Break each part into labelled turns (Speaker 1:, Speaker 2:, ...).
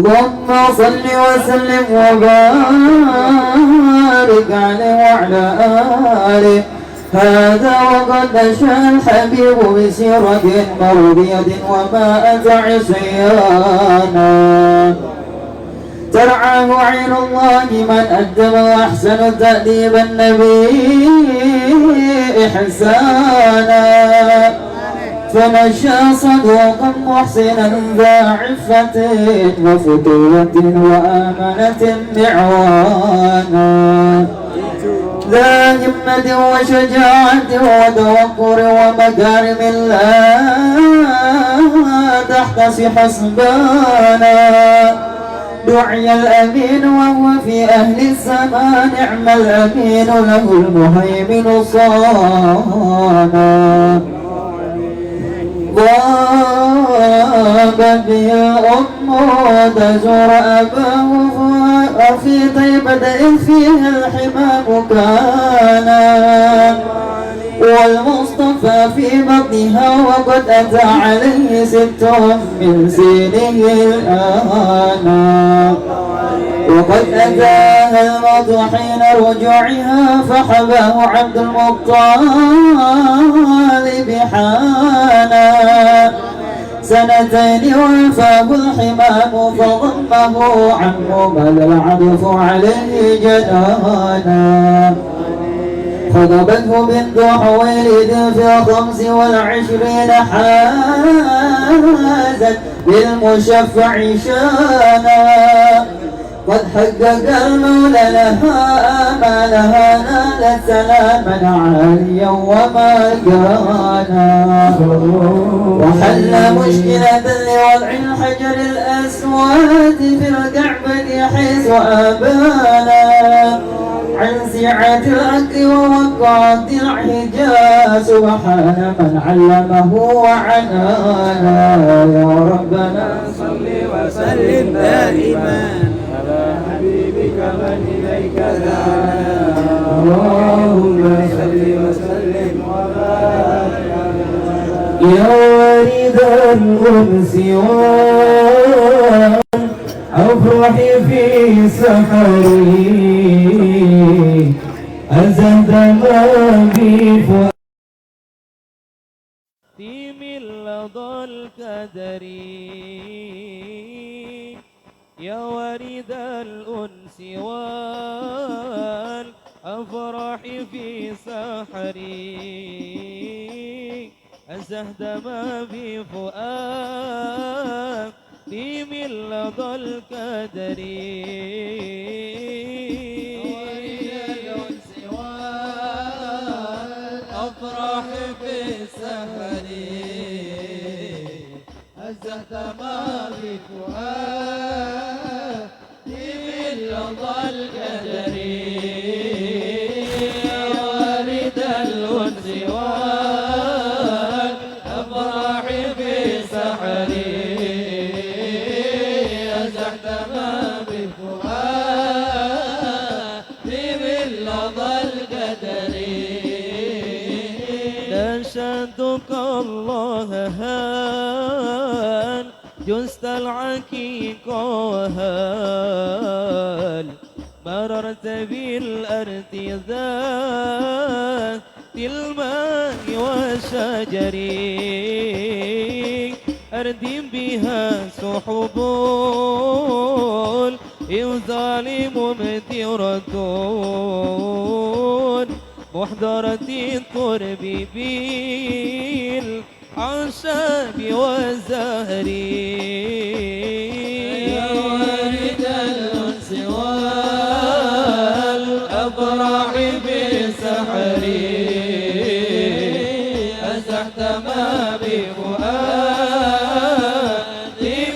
Speaker 1: اللهم صل وسلم وبارك عليه وعلى آله. هذا وقد نشأ الحبيب بسيرة مرضية وما أتى عصيانا، ترعاه عين الله من أدب وأحسن تأديب النبي إحسانا، فمشى صدوقا محسنا ذا عفة وفتوة وآمنة معوانا، ذا همة وشجاعة وتوقر ومكارم لا تحتسي حسبانا، دعي الأمين وهو في أهل السماء نعم الأمين له المهيمن صانا، ضابت يا أم تزور أباه وفي طيبة إذ فيها الحمام كان، والمصطفى في بطنها وقد أتى عليه 6 من سنه الآن، وقد أتاها الموت حين رجوعها فحباه عبد المطلب حانا، 2 وفاه الحمام فضمه عمه بل العطف عليه جنانا، خطبته بنت حويلد في 25 حازت بالمشفع شانا، قد حقق المولى لها آمالها نالت سلاما عاليا وما كانا، وحل مشكلة لوضع الحجر الأسود في الكعبة حيث أبانا عن سعة الأكل ووقعت الحجاب، سبحان من علمه وعنانا، يا ربنا
Speaker 2: صل وسلم دائما على حبيبك من إليك دعانا، اللهم صل وسلم وبارك
Speaker 1: يا ورد الأنس والأفراح في سحري، أزهد ما بفؤادي من لظى الكدر، يا ورد الأنس والأفراح في سحري، أزهد ما بفؤادي من لظى الكدر،
Speaker 2: أفرح في السهر، أزهد ما بفؤادي من لظى الكدر، يا وارد الأنس والأفراح في سحري، أزهد ما بفؤادي من لظى الكدر،
Speaker 1: نشهدك الله هان جزت العكيك وهال، مررت بالأرض ذات الماء والشجر، أرض بها سحب الإنزال ممطرة، محضرة الترب بالأعشاب والزهر،
Speaker 2: يا وارد الأنس والأفراح بالسحر، أزحت ما بفؤادي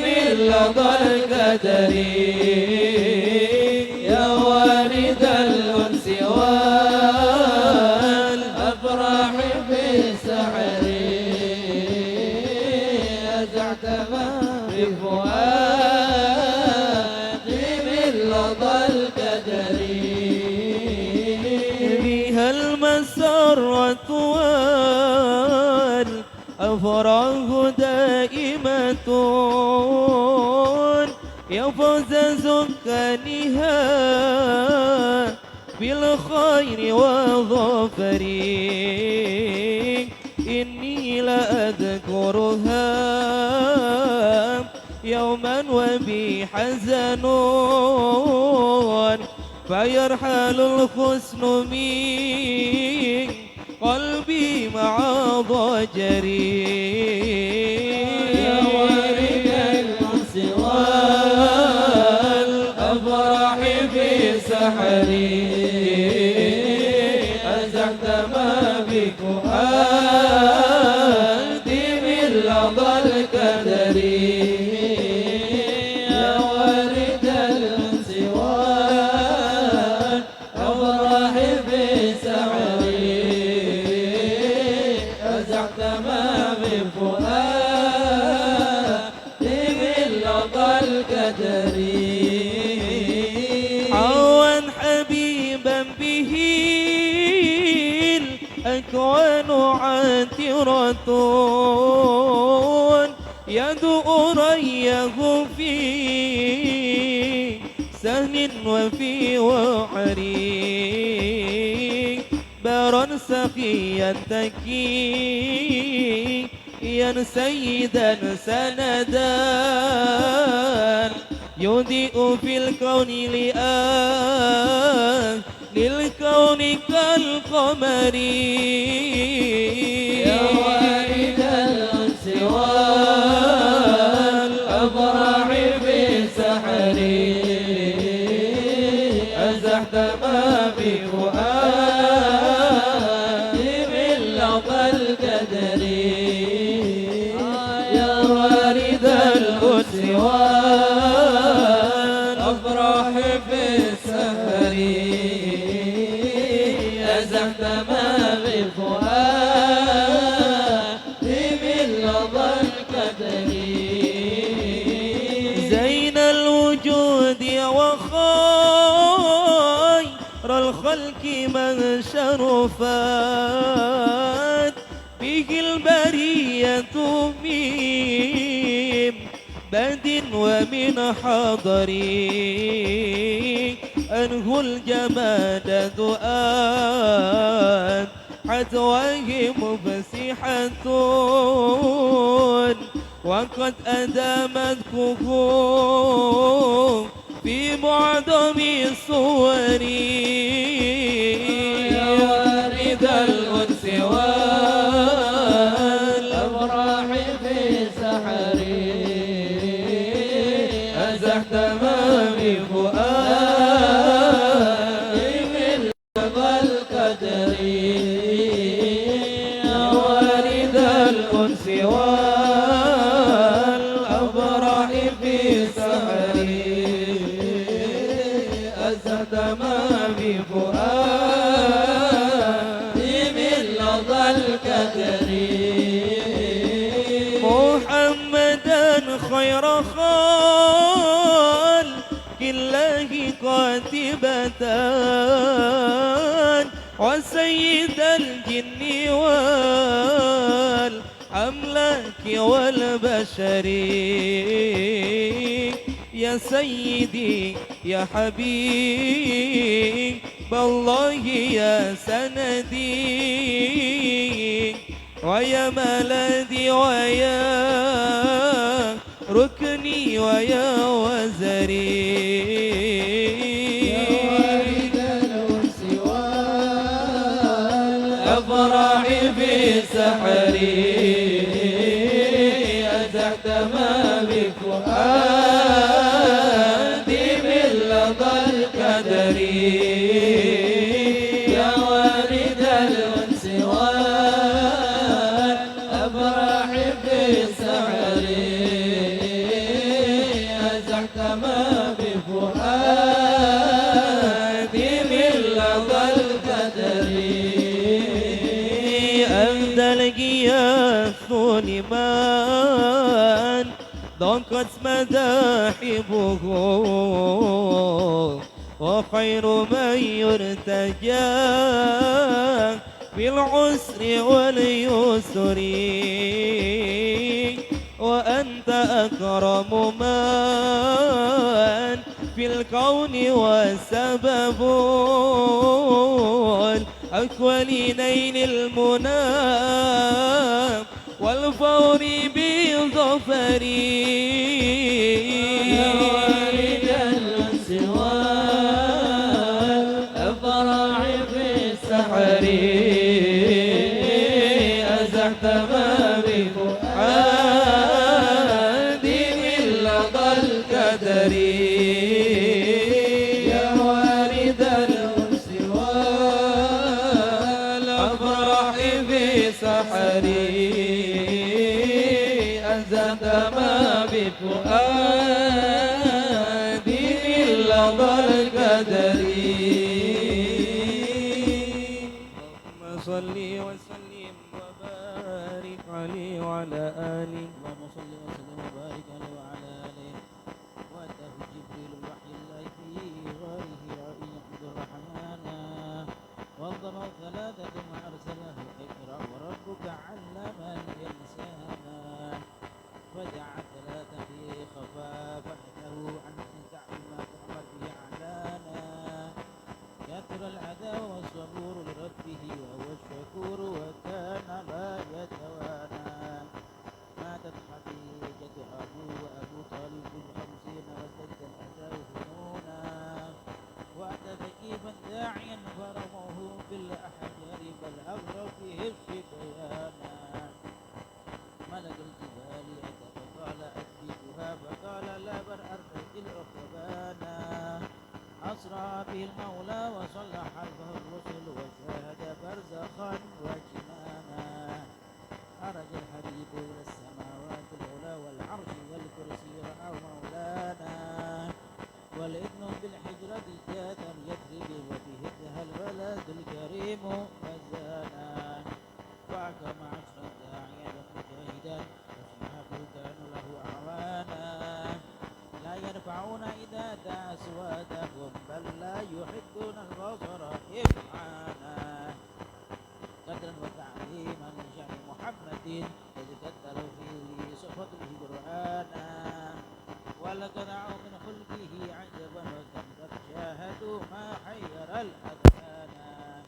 Speaker 2: من لظى الكدر، يا وارد الأنس والأفراح بالسحر، أزحت ما بفؤادي من لظى الكدر،
Speaker 1: بها المسرة والأفراح دائمة،
Speaker 2: يا فوز سكانها بالخير والظفر إني لأذكرها يوما وبي حزن فيرحل الحسن من قلبي مع ضجري
Speaker 1: يا وارد الأنس والأفراح في سحري أزعت ما بفؤادي من لظى الكدر يا وارد الأنس والأفراح في سحري أزعت ما بفؤادي من لظى الكدر
Speaker 2: عوا حبيبا به الأكوان عاترة يدعو ريه في سهل وفي وعري برا سخيا تكيا سيدا سندا يضيء في الكون للكون كالقمر
Speaker 1: يا وارد الأنس والأفراح في سحري أزحت ما بفؤادي من لظى الكدر يا وارد الأنس والأفراح في سحري أزحت ما بفؤادي من لظى الكدر
Speaker 2: زين الوجود وخير الخلق من شرفت به البرية من بد ومن حضري أنه الجماد دؤان حتواه مفسحة وقد أدامت كفوف في معظم الصور
Speaker 1: يا وارد الأنس والأفراح في سحري أزحت ما بفؤادي من لظى الكدر يا وارد الأنس والأفراح في سحري أزحت ما بفؤادي من لظى الكدر
Speaker 2: محمدا خير خلق الله قاتبة وسيد الجن والأملاك والبشر يا سيدي يا حبيب الله يا سندي ويا ملدي ويا ركني ويا وزري
Speaker 1: يا وارد الأنس والأفراح في سحري أزحت ما بفؤادي من لظى الكدر يا وارد الأنس والأفراح في سحري أزحت ما بفؤادي من لظى الكدر
Speaker 2: أبدى القياس لمن ضاقت مذاحبه وخير من يرتجى بالعسر واليسر وأنت أكرم من في الكون والسبب الأكوى لنيل المنى والفور بالظفر
Speaker 1: يا وارد السوى الفرح في السحر أزحت ما بفؤادي من لظى الكدر يا وارد السوى الأفراح في سحري أزحت ما بفؤادي من لظى الكدر
Speaker 2: اللهم صل وسلم وبارك عليه وعلى آله.
Speaker 1: اللهم صل وسلم وبارك عليه وعلى آله. وأتاه جبريل الوحي الله في غاره رأي عبد الرحمن وانضموا ثلاثة وأرسله اقرأ وربك علم الإنسان فدعا ثلاثة في خفاء فحكه عن كعب ما تأمر به أعلانا كثر العداء والصبور لربه وهو الشكور وكان لا يتوانى ماتت خديجة أبو طالب ب50 وازداد الأعداء فنونا وأتى ثقيفا داعيا فرموه بالأحجار بل أغروا فيه الشبيانا ملك الجبال أتى فقال أثبتها فقال لا بل أرتج الأخبانا أسرى به المولى وصلى حربه الرسل وشاهد برزخا وجنانا أرج الحبيب إلى السماوات العلى والعرش والكرسي رأى مولانا والإذن بالحجرة جاء يثرب وبهدها الولد الكريم فزانا وحكم عشرا داعيا مجاهدا وصحابه كانوا له أعوانا لا يرفعون إذا دعا أصواتهم بل لا يحدون البصر إمعانا قدرا وتعظيما لشأن محمد إذ كتلوا فيه صفة الهجرانا ولقنعوا من خلقه عجبا وكم قد شاهدوا ما حير الأذهانا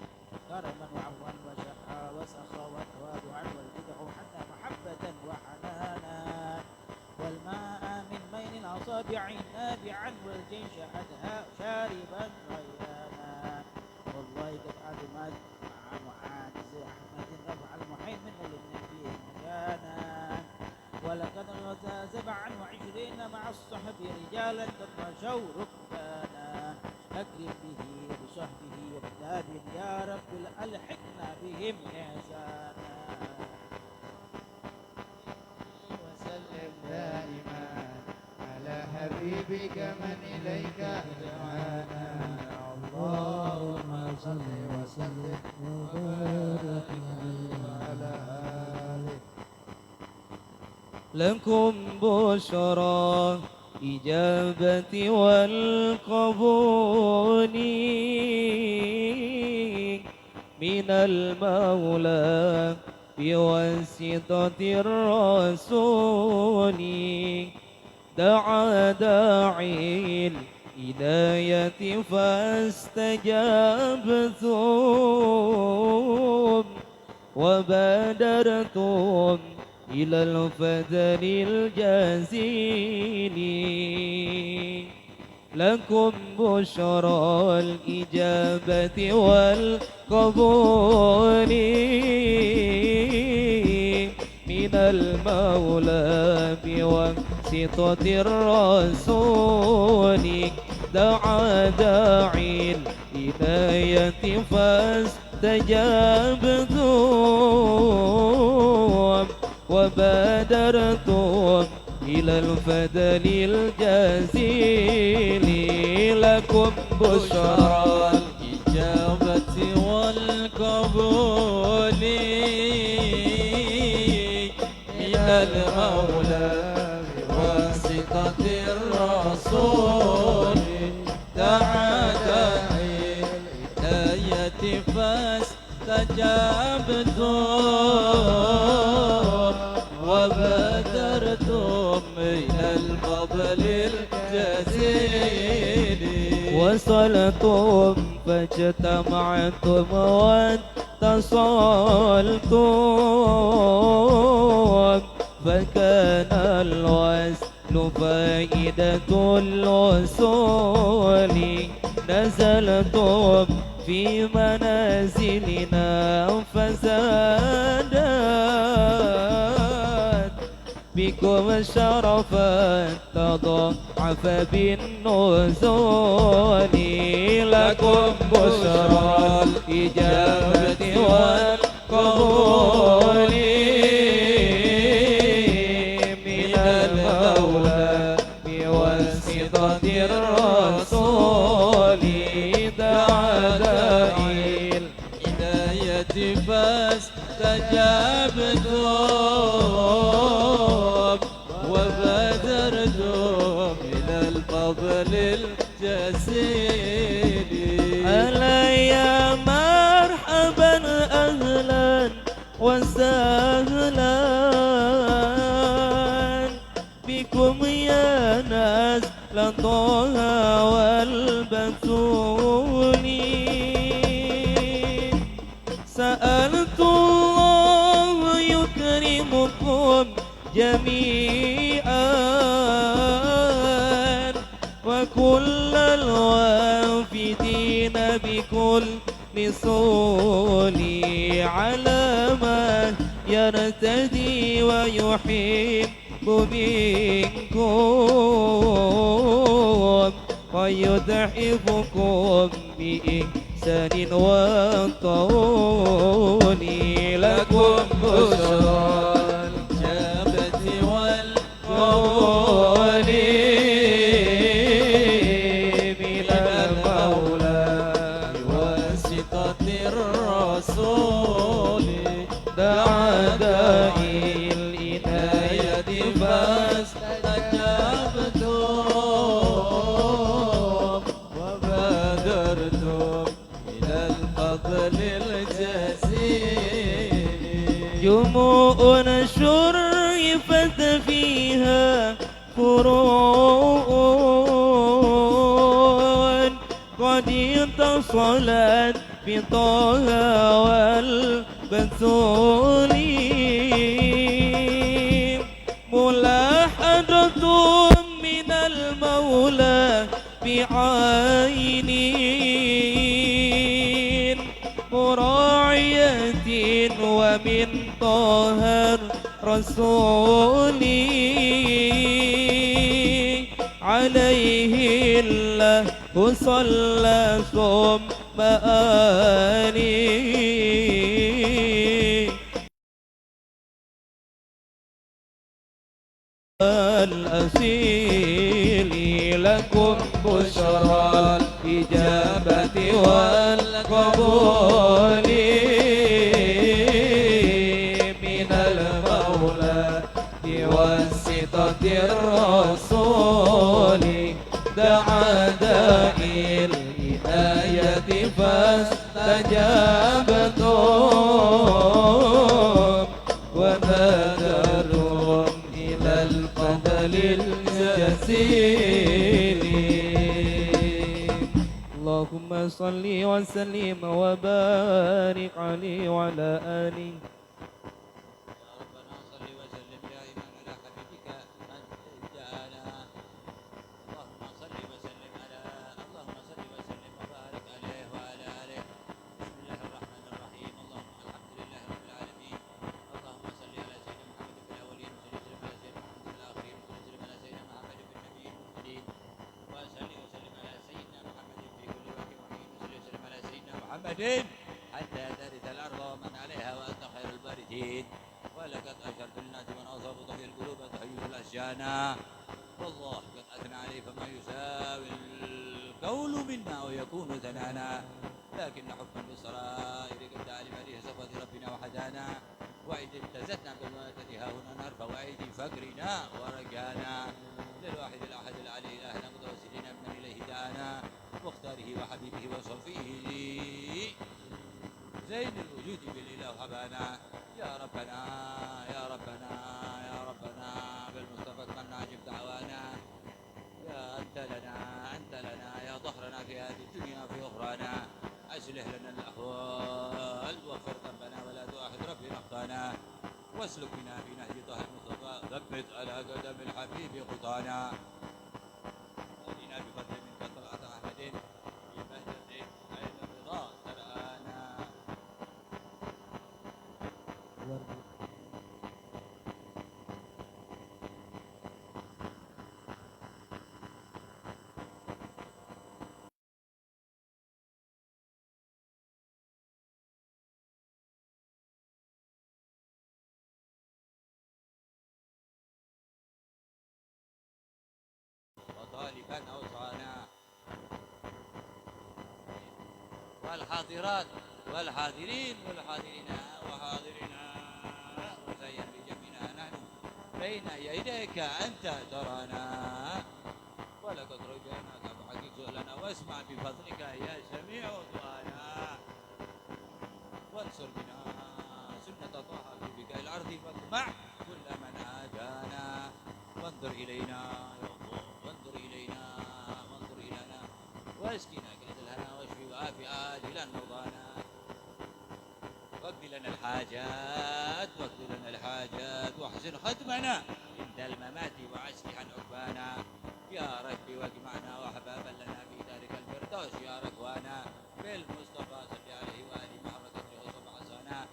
Speaker 1: كرما وعفوا وشحا وسخا وتواضعا والبدع حتى محبة وحنانا والماء من بين الأصابع نابعا والجيش أدهى شاربا ريانا والله قد عظمت مع معاجز أحمد رفع المحيمن للنبي مكانا ولقد غزا 27 مع الصحب رجالا قد مشوا ركبانا أكرم به وبصحبه وبتاب يا رب ألحقنا بهم إحسانا
Speaker 3: وسلم دائما على حبيبك من إليك دعانا اللهم صل وسلم وبارك على آله.
Speaker 2: لكم بشرى إجابة والقبول من المولى بواسطة الرسول دعا داعي الهداية فاستجابتم وبادرتم إلى الفضل الجزيل لكم بشرى الإجابة والقبول من المولى بواسطة الرسول دعا داعي الهداية فاستجابتم وبادرتم إلى الفضل الجزيل لكم بشرى الإجابة والقبول من المولى بواسطة الرسول دعا داعي الهداية فاستجابتم وبادرتم إلى الفضل الفضل الجزيل
Speaker 4: وصلتم فاجتمعتم واتصلتم فكان الوصل فائدة الوصول نزلتم في منازلنا فزادت بكم شرفا تضاعف بالنزول لكم بشرى الإجابة والقبول من المولى بواسطة الرسول دعا داعي
Speaker 2: الهداية فاستجبتم وبادرتم إلى الفضل الجزيل
Speaker 4: ألا يا مرحبا أهلا وسهلا بكم يا ناس لطه والبتول سألت الله يكرمكم جميعا وكل الوافدين بكل صولي على من يرتدي ويحب منكم ويتحفكم بإحسان وطول لكم بشرى
Speaker 2: الإجابة والقبول
Speaker 4: من المولى
Speaker 2: بواسطة الرسول
Speaker 4: دعا داعي الإناية
Speaker 2: فاستجبتم وبادرتم إلى الفضل الجزيل
Speaker 4: جموع شرفت فيها فروع قد اتصلت بطه والبتول ملاحظة من المولى بعينين مراعية ومن طه رسولي عليه الله صلى ثم آله الأصيل لكم بشرى الإجابة والقبول من المولى بواسطة الرسول دعا داعي الهداية فاستجابتم وبادرتم إلى الفضل الجزيل اللهم صل وسلم وبارك عليه وعلى آله
Speaker 2: ربنا صل وسلم دائما على حبيبك من جاءنا اللهم صل وسلم وبارك عليه وعلى آله بسم الله الرحمن الرحيم اللهم الحمد لله رب العالمين اللهم صل على سيدنا محمد في الأولين وسلم على سيدنا محمد في الآخرين وسلم على سيدنا محمد في النبي المرسلين وصل وسلم على سيدنا محمد في كل وقت وحين وسلم على سيدنا محمد حتى ترث الأرض ومن عليها وأنت خير البارثين ولقد أشرت الناس من أصاب طهي القلوب تهيج الأشجانا والله قد أثنى عليه فما يساوي القول منا ويكون ثنانا لكن حكما بالسرائر قد علم عليه صفة ربنا وحدانا وإذ ابتزتنا بالملائكة هاهنا نرفع أيدي فقرنا ورجانا للواحد الأحد العلي إلهنا متوسلين من إليه دعانا واختاره وحبيبه وصفيه زين الوجود بالإله حبانا يا ربنا يا ربنا يا ربنا بالمصطفى اتمنى عجب دعوانا أصلح لنا الأحوال واغفر ذنبنا ولا تؤاخذ ربنا أخطانا واسلك بنا في نهج طه المصطفى ثبت على قدم الحبيب خطانا واهدنا بفضل منك طلعة أحمد في بهجة عين الرضا ترآنا وطالبا أوصانا والحاضرات والحاضرين والحاضرين وحاضرنا وزين بجمعنا نحن بين يديك أنت ترانا ولقد رجعناك فحقق سؤلنا واسمع بفضلك يا سميع دعانا وانصر بنا سنة طه في بقاع الأرض واجمع كل من عادانا وانظر إلينا يا الله وانظر إلينا وانظر إلينا واسقنا كأس الهنا واشفي وعافي آجلا مرضانا واقض لنا الحاجات واقض لنا الحاجات واحسن ختمنا عند الممات وأصلح عقبانا يا ربي واجمعنا وأحبابا لنا في دارك الفردوس يا رضوانا بالمصطفى صل عليه وآله مع ركعته وصبح حسانا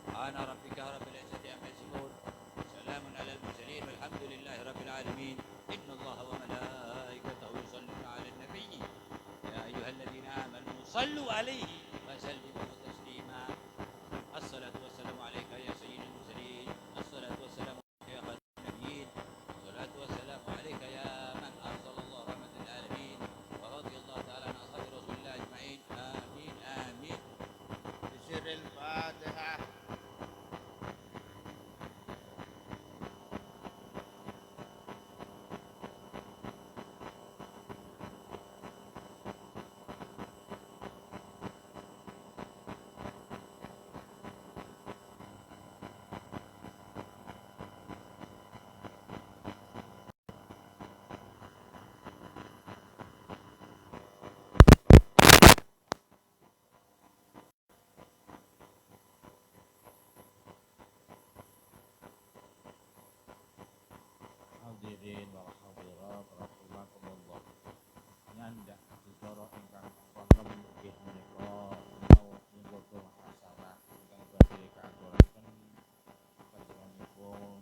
Speaker 2: سبحان ربك رب العزة عما يصفون سلام على المرسلين والحمد لله رب العالمين إن الله وملائكته يصلون على النبي يا أيها الذين آمنوا صلوا عليه وسلموا تسليما الصلاة والسلام عليك يا سيد المرسلين الصلاة والسلام عليك يا خاتم النبيين الصلاة والسلام عليك يا من أرسل الله رحمة للعالمين ورضي الله تعالى عن أصحاب رسول الله أجمعين آمين آمين بسر الفاتحة
Speaker 5: Hadirin wal hadirat rahimakumullah. Nyandak dicara ingkang wonten nggih menika menawi niku hasanah ingkang badhe kaaturaken panjenenganipun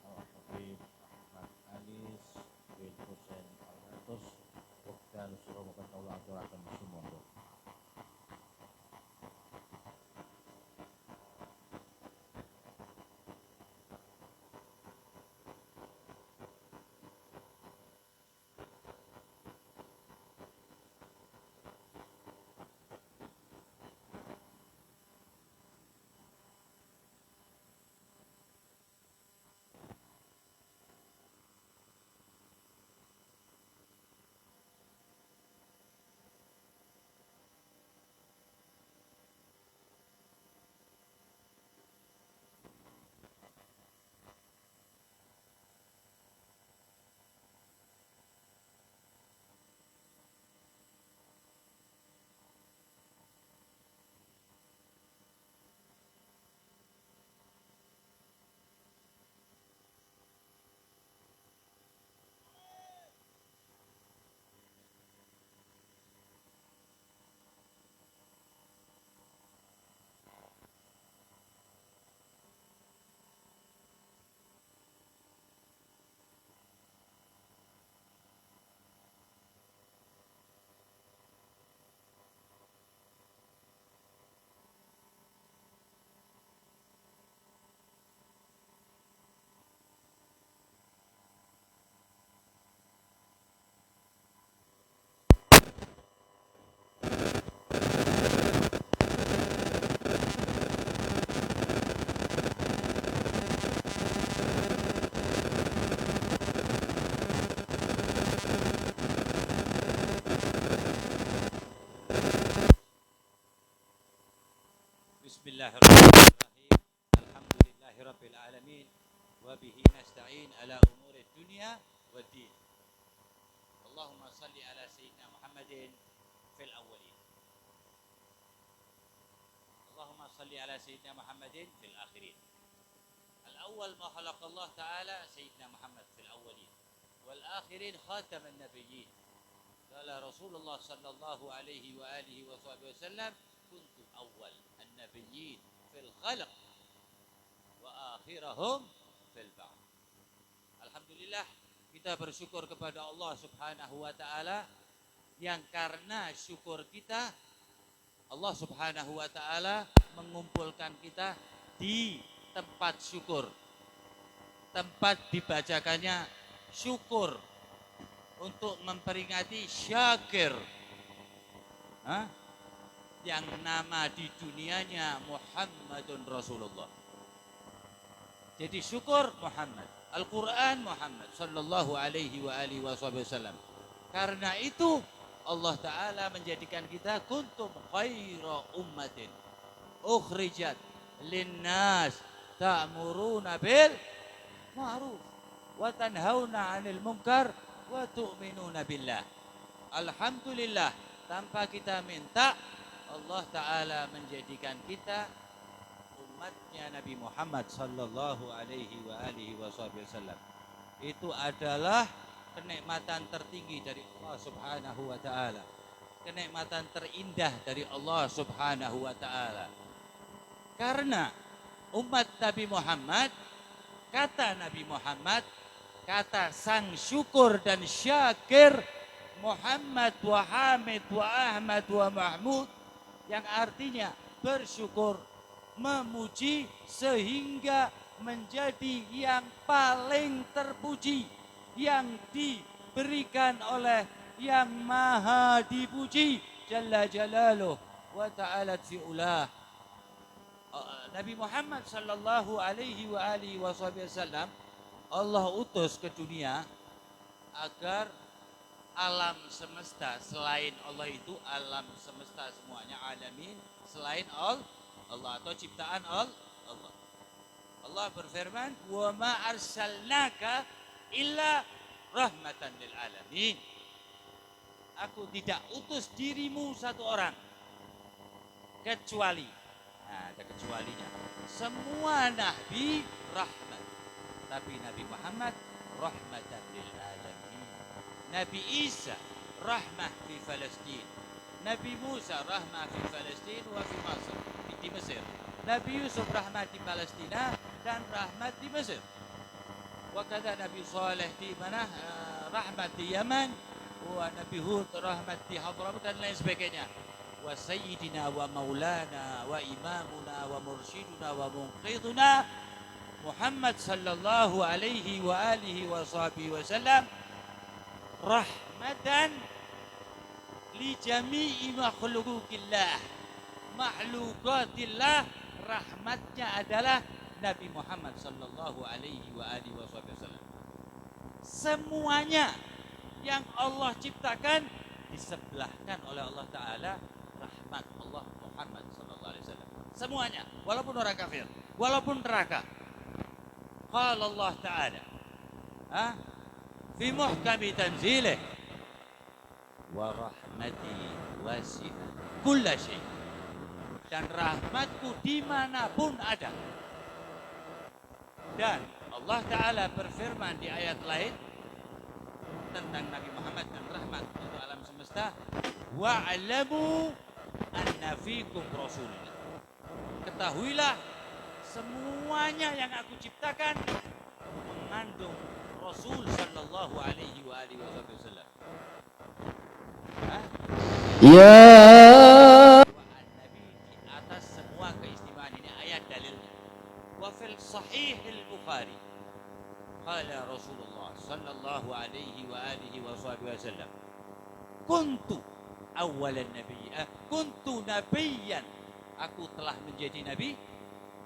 Speaker 5: Al-Habib Ahmad Alis bin Husain Al-Hatus wekdal sura kawula aturaken sumangga.
Speaker 2: بسم الله الرحمن الرحيم الحمد لله رب العالمين وبه نستعين على أمور الدنيا والدين اللهم صل على سيدنا محمد في الأولين صل على سيدنا محمد في الآخرين. الأول ما خلق الله تعالى سيدنا محمد في الأولين، والآخرين خاتم النبيين. قال رسول الله صلى الله عليه وآله وصحبه وسلم كنت أول النبيين في الخلق وآخرهم في البعث. Alhamdulillah, kita bersyukur kepada Allah Subhanahu wa taala yang karena syukur kita Allah Subhanahu wa taala mengumpulkan kita di tempat syukur. Tempat dibacakannya syukur untuk memperingati Syakir. Yang nama di dunianya Muhammadun Rasulullah. Jadi syukur Muhammad, Al-Quran Muhammad sallallahu alaihi wa alihi wasallam. Karena itu Allah Ta'ala menjadikan kita kuntum khaira ummatin ukhrijat linnas ta'muruna bil ma'ruf wa tanhauna 'anil munkar wa tu'minuna billah. Alhamdulillah, tanpa kita minta Allah Ta'ala menjadikan kita umatnya Nabi Muhammad sallallahu alaihi wa alihi wasallam. Itu adalah kenikmatan tertinggi dari Allah Subhanahu wa taala. Kenikmatan terindah dari Allah Subhanahu wa taala. Karena umat Nabi Muhammad, kata Nabi Muhammad, kata sang syukur dan syakir Muhammad wa Hamid wa Ahmad wa Mahmud, yang artinya bersyukur, memuji sehingga menjadi yang paling terpuji, yang diberikan oleh yang maha dipuji Jalla Jalaluh wa ta'ala fi'ulah. Nabi Muhammad sallallahu alaihi wa alihi wasallam Allah utus ke dunia agar alam semesta selain Allah itu, alam semesta semuanya, alamin selain Allah atau ciptaan Allah. Allah berfirman, "Wa ma arsalnaka illa rahmatan lil alamin." Aku tidak utus dirimu satu orang kecuali, ada kecualinya, semua nabi rahmat, tapi Nabi Muhammad rahmatan lil alamin. Nabi Isa rahmah fi Palestin, Nabi Musa rahmah fi Palestin wa fi Masr, di Mesir. Nabi Yusuf rahmat di Palestina dan rahmat di Mesir. Wakada Nabi Saleh di mana? Rahmat di Yaman. Wa Nabi Hud rahmat di Hadramaut dan lain sebagainya. Wa sayyidina wa maulana wa imamuna wa mursyiduna wa munqiduna Muhammad sallallahu alaihi wa alihi wa sahbihi wasallam rahmatan li jami'i makhluqillah. Makhlukatillah, rahmatnya adalah Nabi Muhammad sallallahu alaihi wa alihi wasallam. Semuanya yang Allah ciptakan disebelahkan oleh Allah Ta'ala rahmat Allah Muhammad sallallahu alaihi wasallam. Semuanya, walaupun orang kafir, walaupun neraka. Qala Allah Ta'ala fi muhkami tanzilih wa rahmati wasi'at kulla syai'. Dan rahmatku dimanapun ada. Dan Allah Ta'ala berfirman di ayat lain tentang Nabi Muhammad dan rahmat untuk alam semesta, wa'alamu anna fikum rasulullah. Ketahuilah semuanya yang aku ciptakan mengandung Rasul sallallahu alaihi wa alihi wasallam.
Speaker 1: Ya
Speaker 2: Di atas semua keistimewaan ini ayat dalilnya. Wa fil sahih al-Bukhari qala Rasulullah sallallahu alaihi wa alihi wasallam kuntu awalan nabiyyin, kuntu nabiyyan, aku telah menjadi nabi,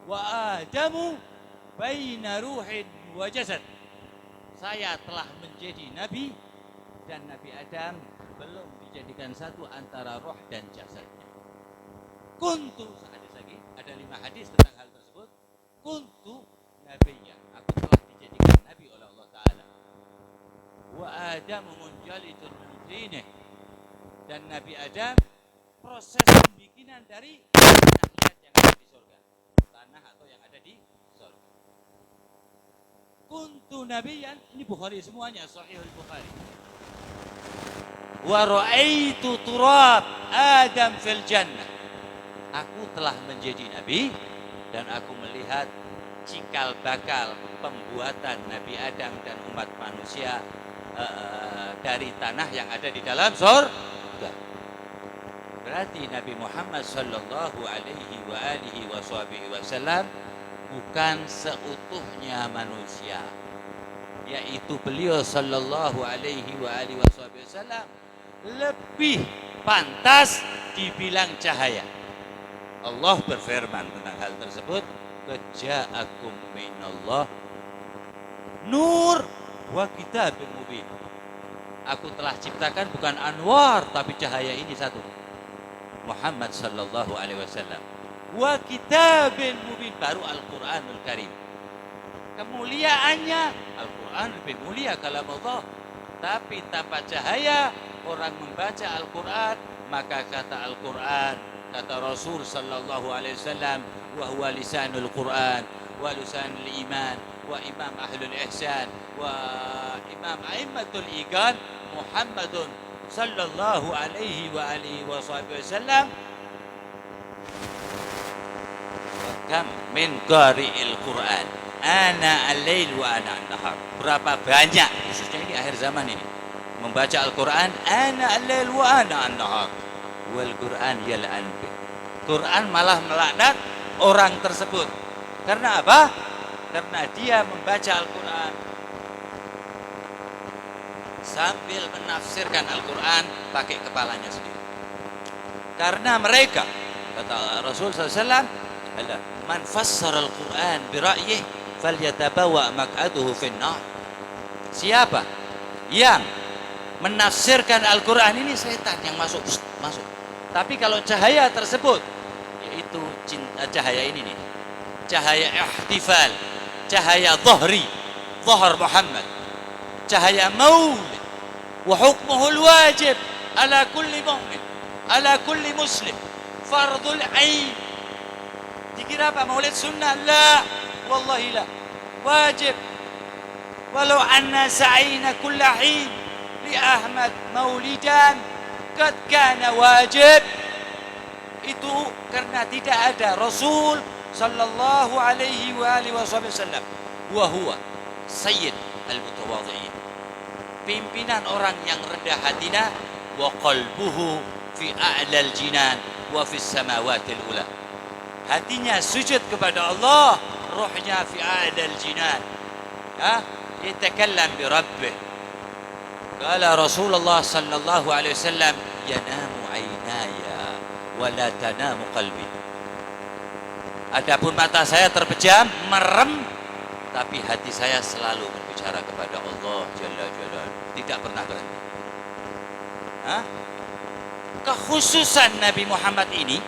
Speaker 2: wa adamu baina ruhin wa jasad, saya telah menjadi nabi dan Nabi Adam belum dijadikan satu antara roh dan jasadnya. Kuntu, hadis lagi, ada 5 hadis tentang hal tersebut. Kuntu nabiyyan, aku telah dijadikan nabi oleh Allah Ta'ala. Wa Adamu munjalitun min tinih, dan Nabi Adam proses pembikinan dari tanah liat yang ada di surga. kuntu nabiyyan, ini Bukhari semuanya, Sahihul Bukhari. Wa ra'aitu turab Adam fil jannah. Aku telah menjadi nabi dan aku melihat cikal bakal pembuatan Nabi Adam dan umat manusia dari tanah yang ada di dalam surga. Berarti Nabi Muhammad sallallahu alaihi wa alihi wasallam bukan seutuhnya manusia, yaitu beliau sallallahu alaihi wa alihi wasallam lebih pantas dibilang cahaya. Allah berfirman tentang hal tersebut, "Ja'akum minallah nur wa kitabun mubin." Aku telah ciptakan bukan anwar tapi cahaya ini satu, Muhammad sallallahu alaihi wasallam. Wa kitabun mubin, baru Al-Qur'anul Karim. Kemuliaannya Al-Qur'an lebih mulia kalam Allah. Tapi tanpa cahaya orang membaca Al-Qur'an, maka kata Al-Qur'an, kata Rasul sallallahu alaihi wasallam, wa huwa lisanul Qur'an wa lisanul iman wa imam ahlul ihsan wa imam a'immatul iqan Muhammadun sallallahu alaihi wa alihi wasallam. Kam min qari'il Qur'an ana al-lail wa ana an-nahar. Berapa banyak, khususnya ini akhir zaman ini, membaca Al-Quran ana al-lail wa ana an-nahar wal Quran yal'an bi. Quran malah melaknat orang tersebut. Karena apa? Karena dia membaca Al-Quran sambil menafsirkan Al-Quran pakai kepalanya sendiri. Karena mereka, kata Rasul SAW, man fassara Al-Quran bira'yih falyatabawa maq'aduhu finnar. Siapa yang menafsirkan Al-Quran ini, setan yang masuk. Tapi kalau cahaya tersebut, yaitu cahaya ini nih, cahaya ihtifal, cahaya zahar Muhammad, cahaya maulid, wa hukmuhul wajib ala kulli mu'min, ala kulli muslim, fardul ain. Dikira apa maulid sunnah? La, wallahi la, wajib. Walau anna sa'ina kulla hin li Ahmad maulidan qad kana wajib. Itu karena tidak ada Rasul sallallahu alaihi wa alihi wasallam wa huwa sayyid al-mutawadhi'in, pimpinan orang yang rendah hatinya, wa qalbuhu fi a'lal jinan wa fis samawatil ula. Hatinya sujud kepada Allah, ruhnya fi a'lal jinan. Yatakallam bi rabbih. Qala Rasulullah sallallahu alaihi wasallam, yanamu aynaya wa la tanamu qalbi. Adapun mata saya terpejam, merem, tapi hati saya selalu berbicara kepada Allah Jalla Jalaluhu, tidak pernah berhenti. Kekhususan Nabi Muhammad ini,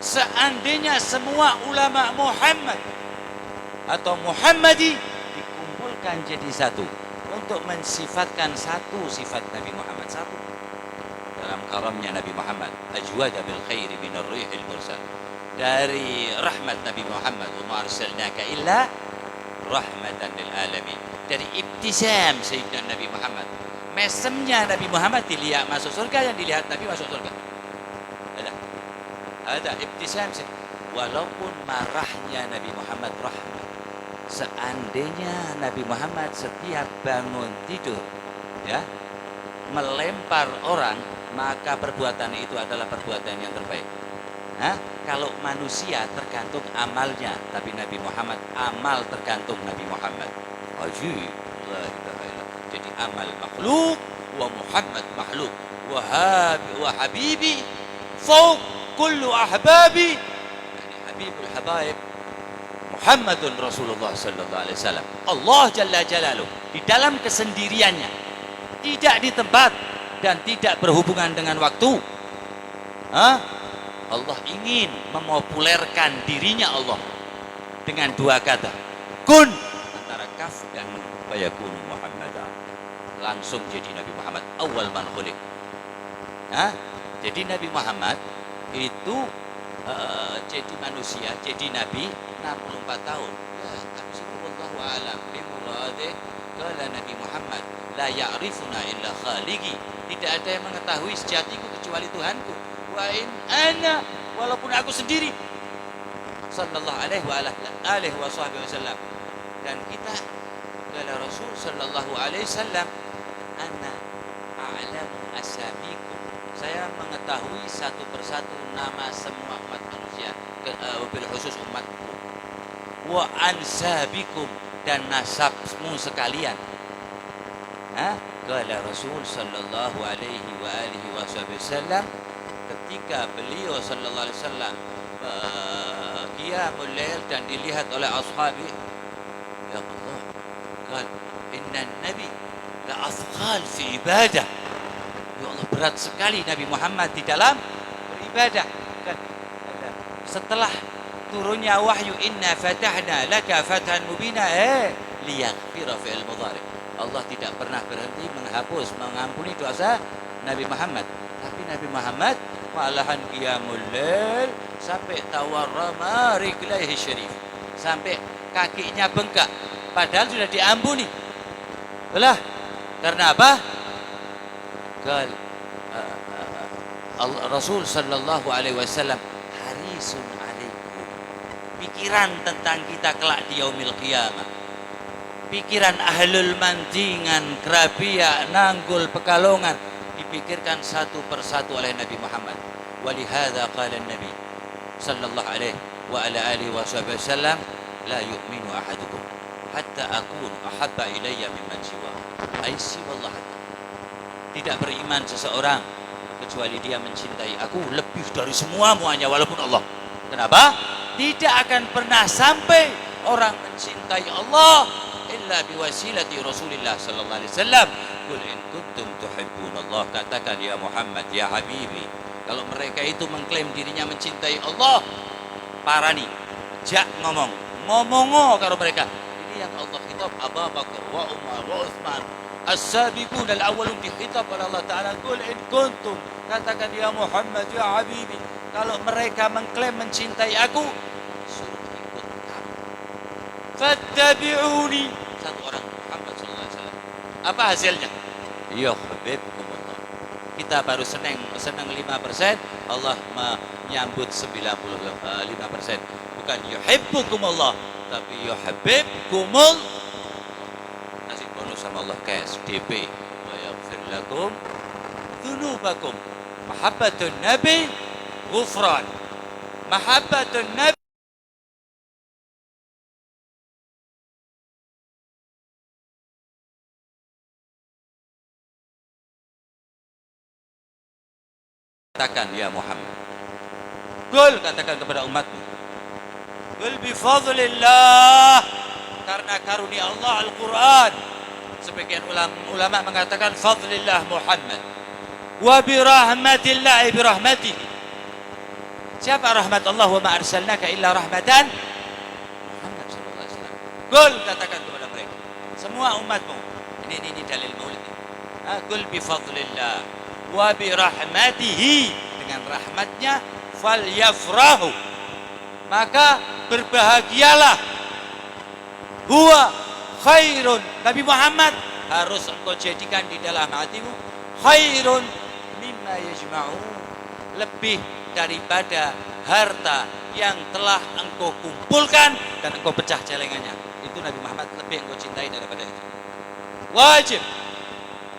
Speaker 2: seandainya semua ulama Muhammad atau Muhammadi dikumpulkan jadi satu untuk mensifatkan satu sifat Nabi Muhammad, satu dalam karamnya Nabi Muhammad, ajwada bil khairi minar rihil mursal, dari rahmat Nabi Muhammad, wa ma arsalnaka illa rahmatan lil alamin, dari ibtisam Sayyidina Nabi Muhammad, mesemnya Nabi Muhammad dilihat masuk surga, yang dilihat Nabi masuk surga. Ada ibtisam, walaupun marahnya Nabi Muhammad rahmat. Seandainya Nabi Muhammad setiap bangun tidur melempar orang, maka perbuatan itu adalah perbuatan yang terbaik. Kalau manusia tergantung amalnya, tapi Nabi Muhammad amal tergantung Nabi Muhammad. Ajib, la ilaha illallah. Jadi amal makhluk wa Muhammad makhluk, wa habibi fawq kullu ahbabi. Yani habibul habaib Muhammadun Rasulullah sallallahu alaihi wasallam. Allah Jalla Jalaluhu di dalam kesendiriannya, tidak di tempat dan tidak berhubungan dengan waktu. Allah ingin memopulerkan dirinya Allah dengan dua kata, kun, antara kaf dan fayakunu Muhammadan. Langsung jadi Nabi Muhammad awal man khuliq. Jadi Nabi Muhammad itu jadi manusia, jadi nabi 64 tahun. Ya, habis itu wallahu a'lam. la ya'rifuna illa khaliqi. Tidak ada yang mengetahui sejatiku kecuali Tuhanku. Wa in ana, walaupun aku sendiri. Sallallahu alaihi wa alihi wasallam. Dan kita kata Rasul sallallahu alaihi wasallam, ana a'lamu asamikum. Saya mengetahui satu persatu nama semua umat manusia, bil khusus umatku. Wa ansabikum, dan nasabmu sekalian. Kata Rasul sallallahu alaihi wa alihi wasallam, ketika beliau sallallahu alaihi wasallam qiyamul lail dan dilihat oleh ashabi, ya Allah, qal inna nabi la athqal fi ibadah. Ya Allah, berat sekali Nabi Muhammad di dalam beribadah. Setelah turunnya wahyu, inna fatahna laka fathan mubina, liyaghfira fi'il mudhari. Allah tidak pernah berhenti menghapus, mengampuni dosa Nabi Muhammad. Tapi Nabi Muhammad malahan qiyamul lail sampai tawarrama rijlaihi syarif, sampai kakinya bengkak, padahal sudah diampuni. Belah, karena apa? Rasul sallallahu alaihi wasallam harisun alaikum. Pikiran tentang kita kelak di yaumil qiyamah. Pikiran ahlul mandingan, Kerabia, Nanggul, Pekalongan dipikirkan satu persatu oleh Nabi Muhammad. Walihada qala Nabi sallallahu alaihi wa ala alihi wasallam, la yu'minu ahadukum hatta akun ahabba ilayya mimman siwa. Ai siwallah. Tidak beriman seseorang kecuali dia mencintai aku lebih dari semuanya walaupun Allah. Kenapa? Tidak akan pernah sampai orang mencintai Allah illa biwasilati Rasulillah sallallahu alaihi wasallam. Qul in kuntum tuhibbunallah, katakan ya Muhammad, ya Habibi, kalau mereka itu mengklaim dirinya mencintai Allah, parani, jak ngomongo karo mereka. Ini yang Allah khitab Abu Bakar wa Umar wa Utsman, as-sabiqun al-awwalun, dikhitab oleh Allah Ta'ala. Qul in kuntum, katakan ya Muhammad, ya Habibi, kalau mereka mengklaim mencintai aku, suruh ikut kamu. Fattabi'uni, satu orang Muhammad sallallahu alaihi wasallam. Apa hasilnya? Yuhibbukumullah. Kita baru senang 5%, Allah menyambut 95%. Bukan yuhibbukumullah, tapi yuhibbukumul. Kasih bonus sama Allah cash DP. Wa yaghfir lakum dzunubakum. Mahabbatun nabi ghufran. Mahabbatun nabi katakan ya Muhammad. Qul, katakan kepada umatmu. Qul bi fadlillah, karena karunia Allah Al-Quran. Sebagian ulama mengatakan fadlillah Muhammad. Wa bi rahmatillah, bi rahmatihi. Siapa rahmat Allah? Wa ma arsalnaka illa rahmatan Muhammad sallallahu alaihi wasallam. Qul, katakan kepada mereka, semua umatmu. Ini dalil maulid. Qul bi fadlillah wa bi rahmatihi, dengan rahmatnya, falyafrahu, maka berbahagialah. Huwa khairun, Nabi Muhammad harus engkau jadikan di dalam hatimu khairun mimma yajma'un, lebih daripada harta yang telah engkau kumpulkan dan engkau pecah celengannya. Itu Nabi Muhammad lebih engkau cintai daripada itu. Wajib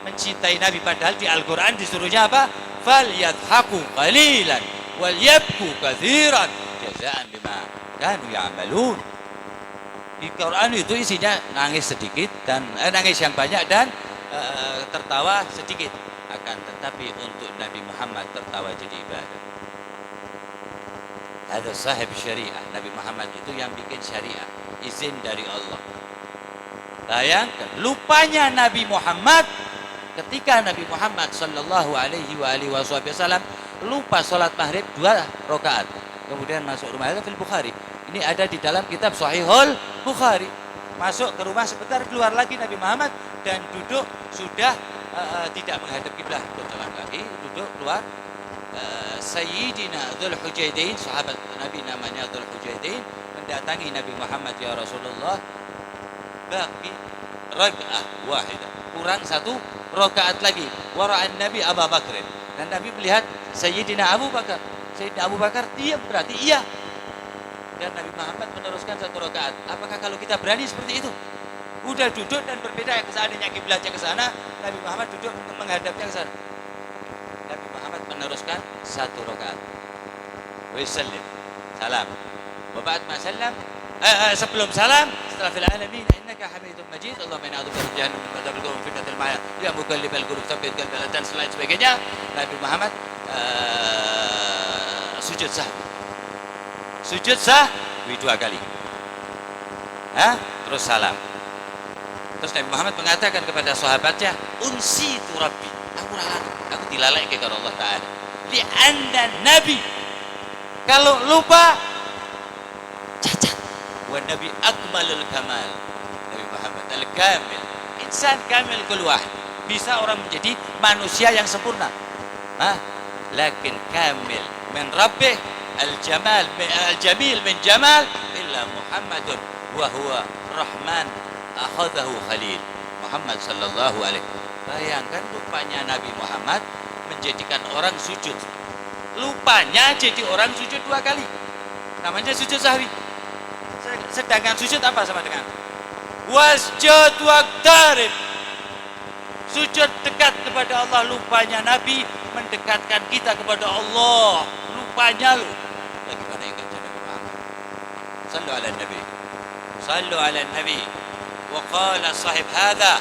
Speaker 2: mencintai Nabi, padahal di Al-Quran disuruhnya apa? Falyadhaku qalilan wal yabku katsiran jazaan bima kanu ya'malun. Di Quran itu isinya nangis sedikit dan nangis yang banyak dan tertawa sedikit. Akan tetapi untuk Nabi Muhammad tertawa jadi ibadah. Ada sahib syariah. Nabi Muhammad itu yang bikin syariah, izin dari Allah. Bayangkan lupanya Nabi Muhammad ketika Nabi Muhammad sallallahu alaihi wasallam lupa sholat maghrib 2 rakaat, kemudian masuk rumah. Itu fil Bukhari. Ini ada di dalam kitab Sahihul Bukhari. Masuk ke rumah sebentar, keluar lagi Nabi Muhammad dan duduk sudah tidak menghadap kiblat, berjalan kaki, duduk keluar. Sayyidina Dzul Hujaidain, sahabat Nabi namanya Dzul Hujaidain, mendatangi Nabi Muhammad, ya Rasulullah, baqi rag'ah wahidah, kurang 1 rakaat lagi. Wara'an Nabi Abu Bakr. Dan Nabi melihat Sayyidina Abu Bakar. Sayyidina Abu Bakar diam, berarti iya. Dan Nabi Muhammad meneruskan 1 rakaat. Apakah kalau kita berani seperti itu? Udah duduk dan berbeda, seandainya kiblatnya ke sana, Nabi Muhammad duduk menghadapnya ke sana. Nabi Muhammad meneruskan 1 rakaat. Wa yusallim. Salam. Wa ba'd ma sallam, sebelum salam, setelah fil alamin innaka hamidum majid, Allahumma inna a'udzubika min jahannam wa adzabil qabr fitnatil ma'ad ya mukallibal qulub tsabbit qalbi dan selain sebagainya. Nabi Muhammad sujud sahwi. Sujud sahwi 2 kali. Terus salam. Terus Nabi Muhammad mengatakan kepada sahabatnya, unsitu rabbi, aku dilalaikan oleh Allah Ta'ala. Li'anna Nabi, kalau lupa cacat. Wa Nabi akmalul kamal. Nabi Muhammad al-kamil, insan kamil kul wahid. Bisa orang menjadi manusia yang sempurna. Lakin kamil min rabbih, al-jamal al-jamil min jamal illa Muhammadun wa huwa rahman akhadahu khalil. Muhammad sallallahu alaihi. Bayangkan lupanya Nabi Muhammad menjadikan orang sujud. Lupanya jadi orang sujud 2 kali. Namanya sujud sahwi. Sedangkan sujud apa sama dengan wasjud waqtarib. Sujud dekat kepada Allah. Lupanya Nabi mendekatkan kita kepada Allah. Lupanya lu. Bagaimana yang kerja Nabi Muhammad? Sallu ala Nabi. Sallu ala Nabi. وقال صاحب هذا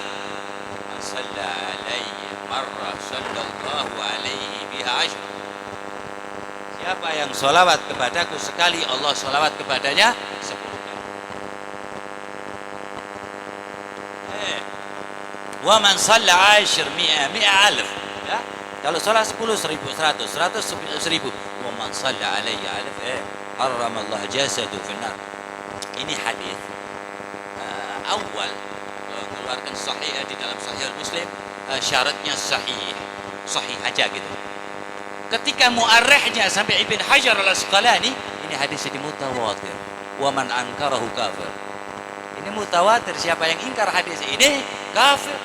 Speaker 2: من صلى علي مرة صلى الله عليه بها 10. Siapa yang sholawat kepadaku sekali, Allah sholawat kepadanya 10 kali. Wa man shalla 10 100,000. Ya? Kalau sholat 10 1,000, 100 1,000. Wa man shalla alayya 1000 harrama Allah jasadu finnar. Ini hadis awal mengeluarkan sahih di dalam Sahih Muslim, syaratnya sahih aja gitu. Ketika muarrikhnya sampai Ibn Hajar al-Asqalani, ini hadis ini mutawatir. Wa man ankarahu kafir. Ini mutawatir, siapa yang ingkar hadis ini kafir.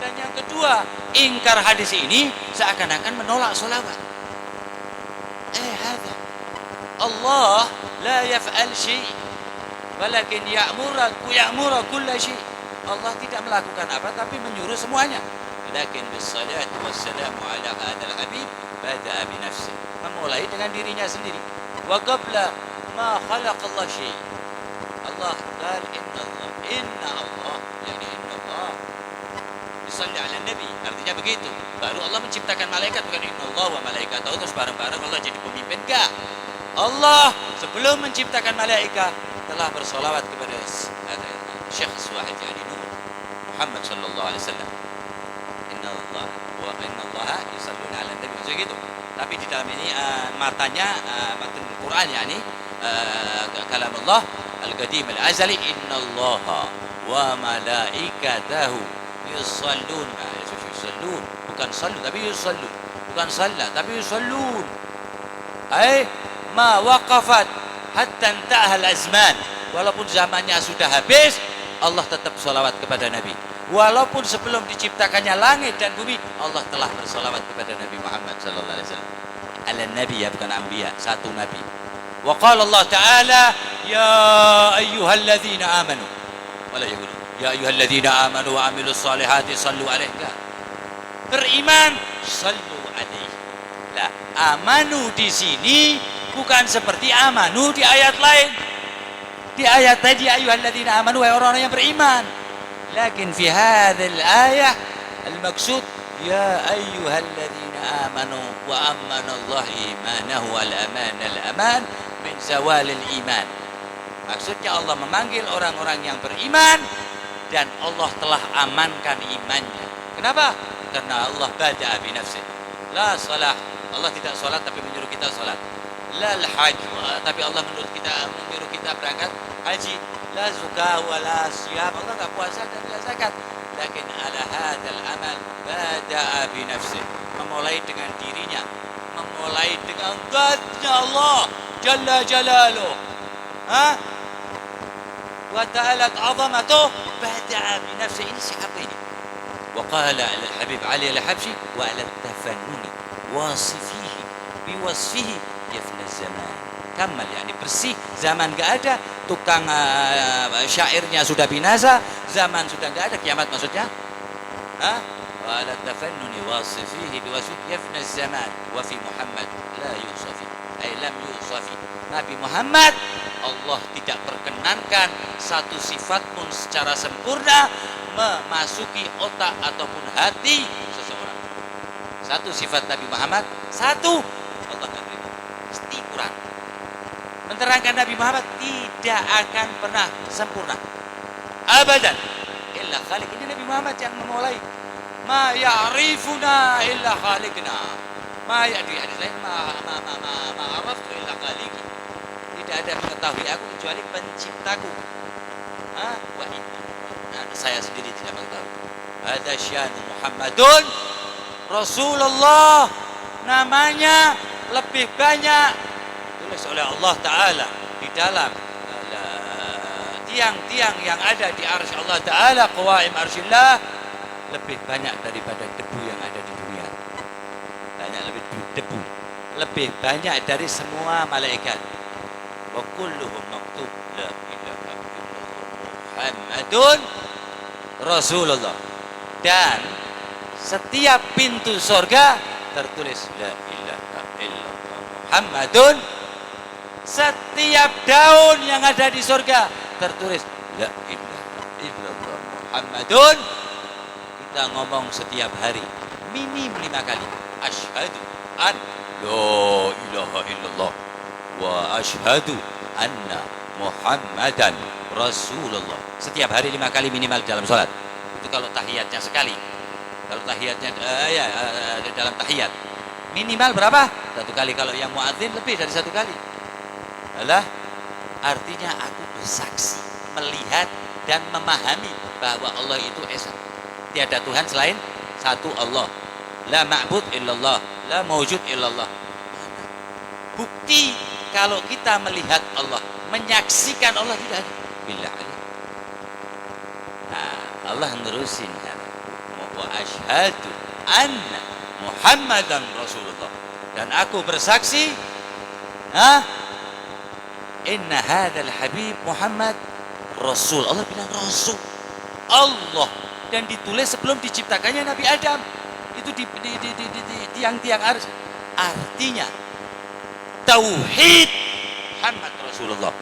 Speaker 2: Dan yang kedua, ingkar hadis ini seakan-akan menolak sholawat. Hadza Allah la yaf'al syai', walakin ya'muru kulla syai'. Allah tidak melakukan apa tapi menyuruh semuanya. Lakin bis-salatu was-salamu ala hadzal habib bada'a bi nafsi. Memulai dengan dirinya sendiri. Wa qabla ma khalaqa Allah syai'. Allah qala inna Allah yani inna Allah yusalli ala nabi. Artinya begitu. Baru Allah menciptakan malaikat, bukan inna Allah wa malaikatahu terus bareng-bareng Allah jadi pemimpin. Enggak. Allah sebelum menciptakan malaikat telah bersolawat kepada Syekh Suwahid yani Muhammad sallallahu alaihi wasallam. Inna Allah yusalluna ala nabi. Begitu. Tapi di dalam ini matanya matan Al-Qur'an yani kalam Allah al-qadim al-azali, inna Allah wa malaikatahu yusallun. Yusallun bukan sallu tapi yusallun. Bukan salla tapi yusallun. Ma waqafat hatta intaha al-azman. Walaupun zamannya sudah habis, Allah tetap salawat kepada Nabi. Walaupun sebelum diciptakannya langit dan bumi, Allah telah bersalawat kepada Nabi Muhammad sallallahu alaihi wasallam. Ala nabi ya, bukan anbiya, satu nabi. Wa qala Allah Ta'ala, ya ayyuhalladzina amanu. Wala yaqulu ya ayyuhalladzina amanu wa amilus salihati sallu alaihi. Beriman, sallu alaihi. Lah, amanu di sini bukan seperti amanu di ayat lain. Di ayat tadi ayyuhalladzina amanu, wahai orang-orang yang beriman. Lakin fi hadzal ayah al-maqsud ya ayyuhalladzina amanu wa amana Allah imanahu al-aman min zawalil iman. Maksudnya Allah memanggil orang-orang yang beriman dan Allah telah amankan imannya. Kenapa? Karena Allah bada'a bi nafsihi. La salah. Allah tidak salat tapi menyuruh kita salat. La al-hajj, tapi Allah menyuruh kita berangkat haji. La zakah wa la siyam, Allah enggak puasa dan tidak zakat. Lakin ala hadzal amal bada'a bi nafsihi. Memulai dengan dirinya, memulai dengan zatnya Allah jalla jalaluh. Wa ta'alat 'azamatuh bada'a bi nafsihi. Ini siapa ini? qala al-habib Ali al-Habsyi wa ala tafannuni wasifihi biwasfihi yafna zaman. Kamal yani bersih, zaman gak ada, tukang syairnya sudah binasa, zaman sudah gak ada, kiamat maksudnya. Wa ala tafannuni wasifihi biwasfihi yafna zaman wa fi Muhammad la yusafi ay lam yusafi. Nabi Muhammad Allah tidak perkenankan satu sifat pun secara sempurna memasuki otak ataupun hati seseorang. Satu sifat Nabi Muhammad, satu Allah tidak terima, mesti kurang. Menerangkan Nabi Muhammad tidak akan pernah sempurna, abadan. Illa khaliq. Ini Nabi Muhammad yang memulai. Ma ya'rifuna illa khaliqna. Ma ya'di hadis lain ma araftu illa khaliqi. Tidak ada mengetahui aku kecuali penciptaku. Wa saya sendiri tidak mengetahui. Ada syan Muhammadun Rasulullah, namanya lebih banyak tulis oleh Allah Ta'ala di dalam tiang-tiang yang ada di arsy Allah Ta'ala, qawaim arsyillah, lebih banyak daripada debu yang ada di dunia. Banyak lebih debu, lebih banyak dari semua malaikat. Wa kulluhum maktub la ilaha illallah Muhammadun Rasulullah. Dan setiap pintu surga tertulis la ilaha illallah Muhammadun. Setiap daun yang ada di surga tertulis la ilaha illallah Muhammadun. Kita ngomong setiap hari minim 5 kali. Asyhadu an la ilaha illallah wa asyhadu anna Muhammadan Rasulullah. Setiap hari 5 kali minimal dalam sholat. Itu kalau tahiyatnya sekali. Kalau tahiyatnya dalam tahiyat minimal berapa? 1 kali. Kalau yang muadzin lebih dari 1 kali. Alah, artinya aku bersaksi, melihat dan memahami bahwa Allah itu esa. Tiada Tuhan selain satu Allah. La ma'bud illallah, la mawjud illallah. Bukti kalau kita melihat Allah, menyaksikan Allah tidak ada. Billah alaihi. Nah, Allah nerusin wa asyhadu anna Muhammadan Rasulullah. Dan aku bersaksi, inna hadzal habib Muhammad Rasul. Allah bilang Rasul Allah, dan ditulis sebelum diciptakannya Nabi Adam. Itu di tiang-tiang arsy. Artinya tauhid Muhammad Rasulullah.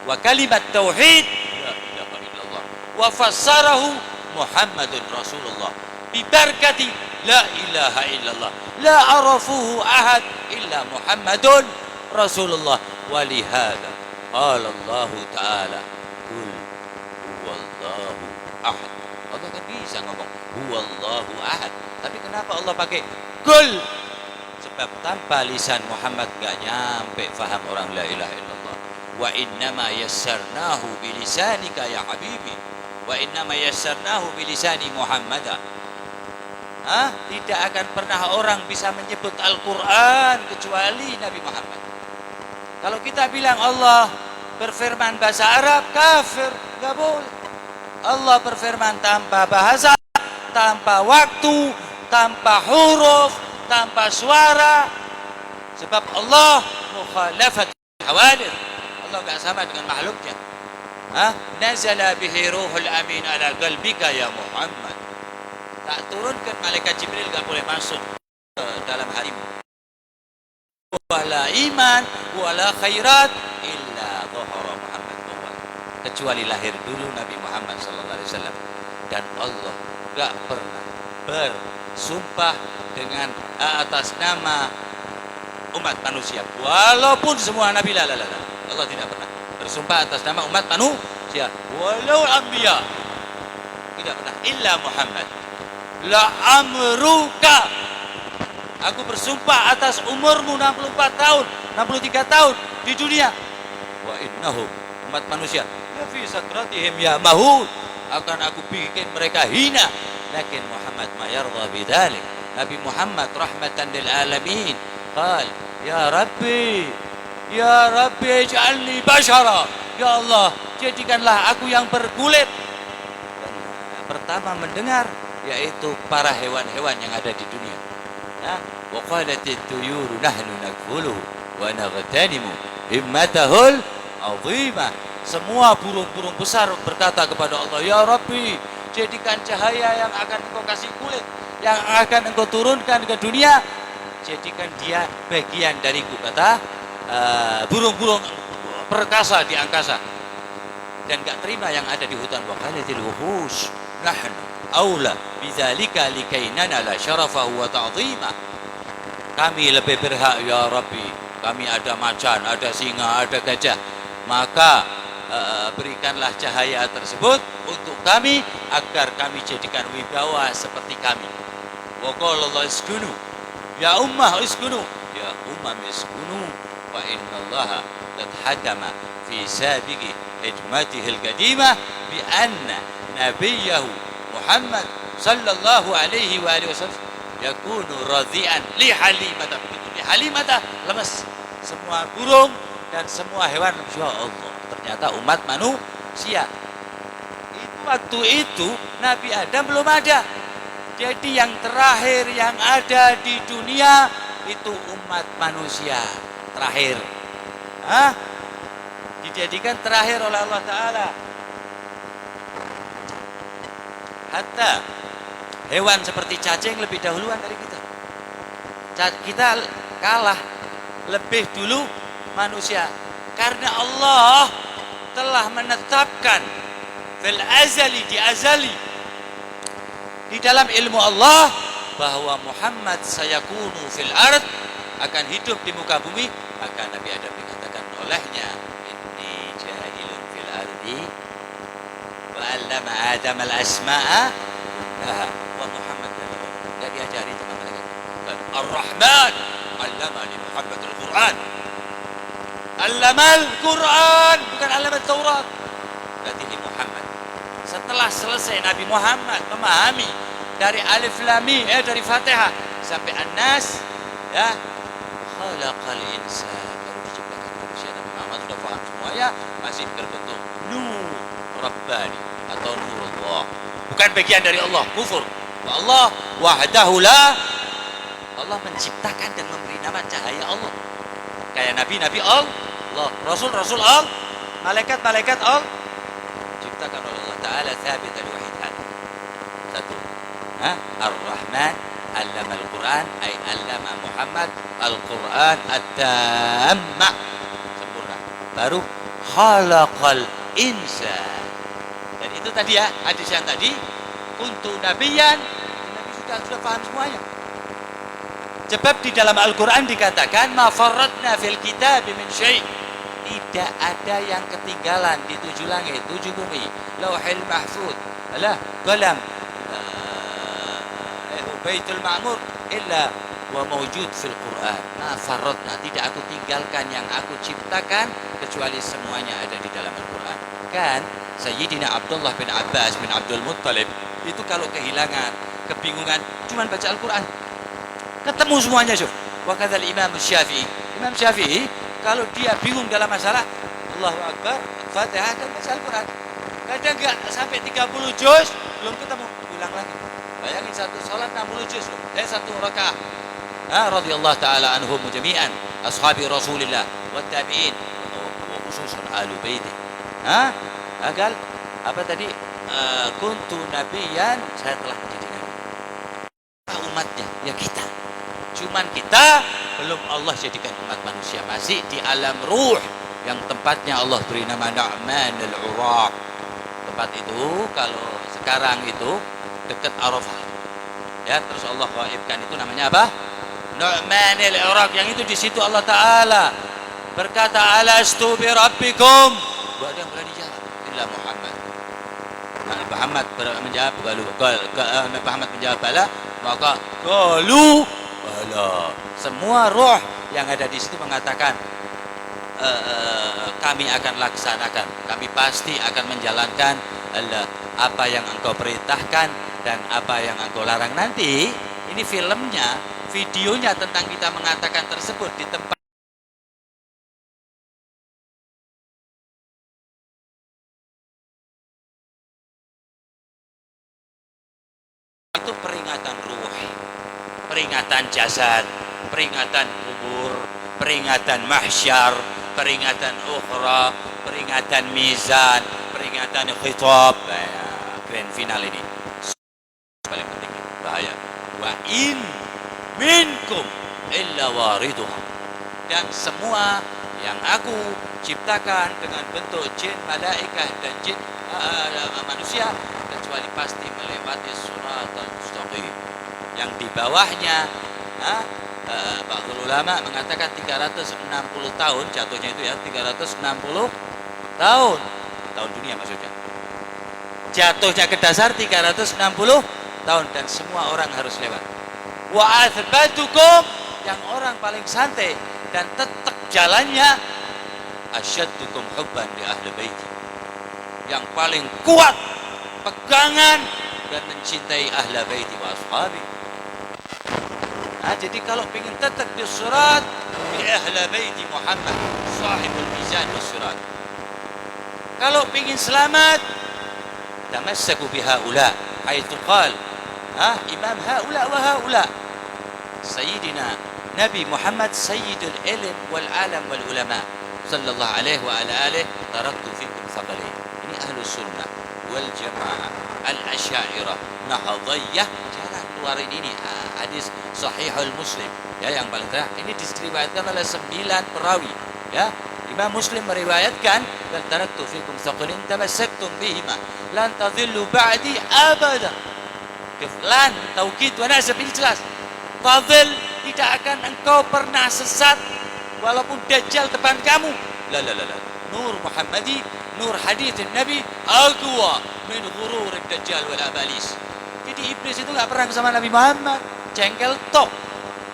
Speaker 2: Wa kalimat tauhid la ilaha illallah. Wa fassarahu Muhammadun Rasulullah. Bibarkati la ilaha illallah. La arafuhu ahad illa Muhammadun Rasulullah. Walihada qala Allah Ta'ala qul huwallahu ahad. Allah kan bisa ngomong huwallahu ahad, tapi kenapa Allah pakai qul? Sebab tanpa lisan Muhammad gak nyampe faham orang la ilaha illallah. Wa innama yassarnahu bilisanika ya habibi, wa innama yassarnahu bilisani Muhammadan. Tidak akan pernah orang bisa menyebut Al-Quran kecuali Nabi Muhammad. Kalau kita bilang Allah berfirman bahasa Arab, kafir, gak boleh. Allah berfirman tanpa bahasa, tanpa waktu, tanpa huruf, tanpa suara. Sebab Allah mukhalafat hawadith. Allah gak sama dengan makhluknya. Nazala bihi ruhul amin ala qalbika ya Muhammad. Tak turunkan malaikat Jibril, gak boleh masuk dalam hatimu. Wala iman, wala khairat illa dhahara Muhammad awal. Kecuali lahir dulu Nabi Muhammad sallallahu alaihi wasallam. Dan Allah gak pernah bersumpah dengan atas nama umat manusia. Walaupun semua nabi la. Allah tidak pernah bersumpah atas nama umat manusia. Walau anbiya. Tidak pernah. Illa Muhammad. La amruka. Aku bersumpah atas umurmu 64 tahun, 63 tahun di dunia. Wa innahum, umat manusia, la fi sakratihim ya mahud. Akan aku bikin mereka hina. Lakin Muhammad ma yarda bidzalik. Nabi Muhammad rahmatan lil alamin. Qal, ya Rabbi, ij'alni bashara. Ya Allah, jadikanlah aku yang berkulit. Pertama mendengar, yaitu para hewan-hewan yang ada di dunia. Ya, wa qalatit tuyuru nahnu nakfulu wa naghtanimu himmatahul azimah. Semua burung-burung besar berkata kepada Allah, ya Rabbi, jadikan cahaya yang akan engkau kasih kulit, yang akan engkau turunkan ke dunia, jadikan dia bagian dariku, kata burung-burung perkasa di angkasa. Dan gak terima yang ada di hutan. Wa qalatil wuhush nahnu aula bidzalika likainana la syarafahu wa ta'zimah. Kami lebih berhak ya Rabbi. Kami ada macan, ada singa, ada gajah. Maka berikanlah cahaya tersebut untuk kami agar kami jadikan wibawa seperti kami. Wa qala Allah iskunu ya ummah iskunu ya ummah iskunu wa innallaha qad hadama fi sabiqi hikmatihi al-qadimah bi anna nabiyahu Muhammad sallallahu alaihi wa alihi wasallam yakunu radhi'an li halimata. Li halimata lemes semua burung dan semua hewan. Ya Allah, ternyata umat manusia itu waktu itu Nabi Adam belum ada. Jadi yang terakhir yang ada di dunia itu umat manusia terakhir. Dijadikan terakhir oleh Allah Ta'ala. Hatta hewan seperti cacing lebih dahuluan dari kita. Kita kalah lebih dulu manusia. Karena Allah telah menetapkan fil azali, di dalam ilmu Allah bahwa Muhammad sayakunu fil ard, akan hidup di muka bumi. Maka Nabi Adam dikatakan olehnya, inni jahilun fil ardi wa 'allama Adam al asma'a wa Muhammad enggak diajari sama mereka. Ar-Rahman 'allama li Muhammad al-Qur'an. 'Allama al-Qur'an, bukan 'allama Taurat. Berarti di Muhammad. Setelah selesai Nabi Muhammad memahami dari Alif Lam Mim, dari Fatihah sampai An-Nas, ya, khalaqal insan, baru diciptakan manusia. Nabi Muhammad sudah paham semuanya, masih berbentuk nur Rabbani atau nurullah, bukan bagian dari Allah, kufur. Allah wahdahu la, Allah menciptakan dan memberi nama cahaya Allah. Kayak nabi-nabi Allah, rasul-rasul Allah, malaikat-malaikat Allah, ciptakan oleh Allah Ta'ala, thabit al-wahidan. Satu, Ar-Rahman 'allama al-Quran, ay 'allama Muhammad al-Quran at-tamma, sempurna. Baru khalaqal insan. Dan itu tadi ya, hadis yang tadi, kuntu nabiyan, Nabi sudah paham semuanya. Sebab di dalam Al-Quran dikatakan ma farratna fil kitab min syai', tidak ada yang ketinggalan di 7 langit, 7 bumi, lauhil mahfuz, qalam, Baitul Ma'mur, illa wa mawjud fil Quran. Ma farratna, tidak aku tinggalkan yang aku ciptakan kecuali semuanya ada di dalam Al-Quran. Kan Sayyidina Abdullah bin Abbas bin Abdul Muttalib itu kalau kehilangan, kebingungan, cuman baca Al-Quran, ketemu semuanya. Wa kadzal Imam Syafi'i. Imam Syafi'i kalau dia bingung dalam masalah, Allahu Akbar, Fatihah dan baca Al-Quran. Kadang enggak sampai 30 juz belum ketemu, ulang lagi. Bayangin satu salat 60 juz, satu rakaat. Radhiyallahu taala anhum jami'an, ashabi Rasulillah wa tabi'in wa khususan ahli baiti. Agal apa tadi? Kuntu nabiyan, saya telah menjadi nabi. Umatnya ya kita. Cuman kita belum Allah jadikan umat manusia, masih di alam ruh yang tempatnya Allah beri nama Nu'manul Uraq. Tempat itu kalau sekarang itu dekat Arafah. Ya, terus Allah gaibkan itu namanya apa? Nu'manul Uraq. Yang itu di situ Allah Taala berkata, alastu bi rabbikum. Enggak ada yang berani jawab illa Muhammad. Muhammad menjawab, Muhammad menjawab bala, maka qalu bala. Semua roh yang ada di situ mengatakan, kami akan laksanakan, kami pasti akan menjalankan apa yang engkau perintahkan dan apa yang engkau larang. Nanti ini filmnya, videonya tentang kita mengatakan tersebut di tempat peringatan jasad, peringatan kubur, peringatan mahsyar, peringatan ukhra, peringatan mizan, peringatan khitab. Grand final ini paling penting, bahaya. Wa in minkum illa wariduha. Dan semua yang aku ciptakan dengan bentuk jin, malaikat dan jin manusia kecuali pasti melewati siratal mustaqim. Yang di bawahnya ba'dul ulama mengatakan 360 tahun jatuhnya itu ya, 360 tahun dunia maksudnya. Jatuhnya ke dasar 360 tahun dan semua orang harus lewat. Wa athbatukum, yang orang paling santai dan tetap jalannya, asyaddukum hubban li ahli baiti, yang paling kuat pegangan dan mencintai ahli baiti wa ashabi. Jadi kalau ingin tetap di surat bi ahli baiti Muhammad sahibul mizan was surat. Kalau ingin selamat, tamassaku bihaula haitsu qala imam haula wa haula sayyidina Nabi Muhammad sayyidul ilm wal alam wal ulama sallallahu alaihi wa ala alihi taraktu fikum thaqalain. Ini ahlus sunnah wal jamaah al asyairah nahadhiyah, jangan keluarin ini hadis sahihul muslim ya, yang paling terakhir ini diriwayatkan oleh 9 perawi ya. Imam Muslim meriwayatkan, dan taraktu fikum thaqalain tamassaktum bihima lan tadhillu ba'di abada. Lan taukid wa nasab, ini jelas. Fadhil, tidak akan engkau pernah sesat walaupun dajjal depan kamu. La. Nur Muhammadi, nur hadis Nabi aqwa min ghurur dajjal wal abalis. Jadi iblis itu enggak perang sama Nabi Muhammad, jengkel tok.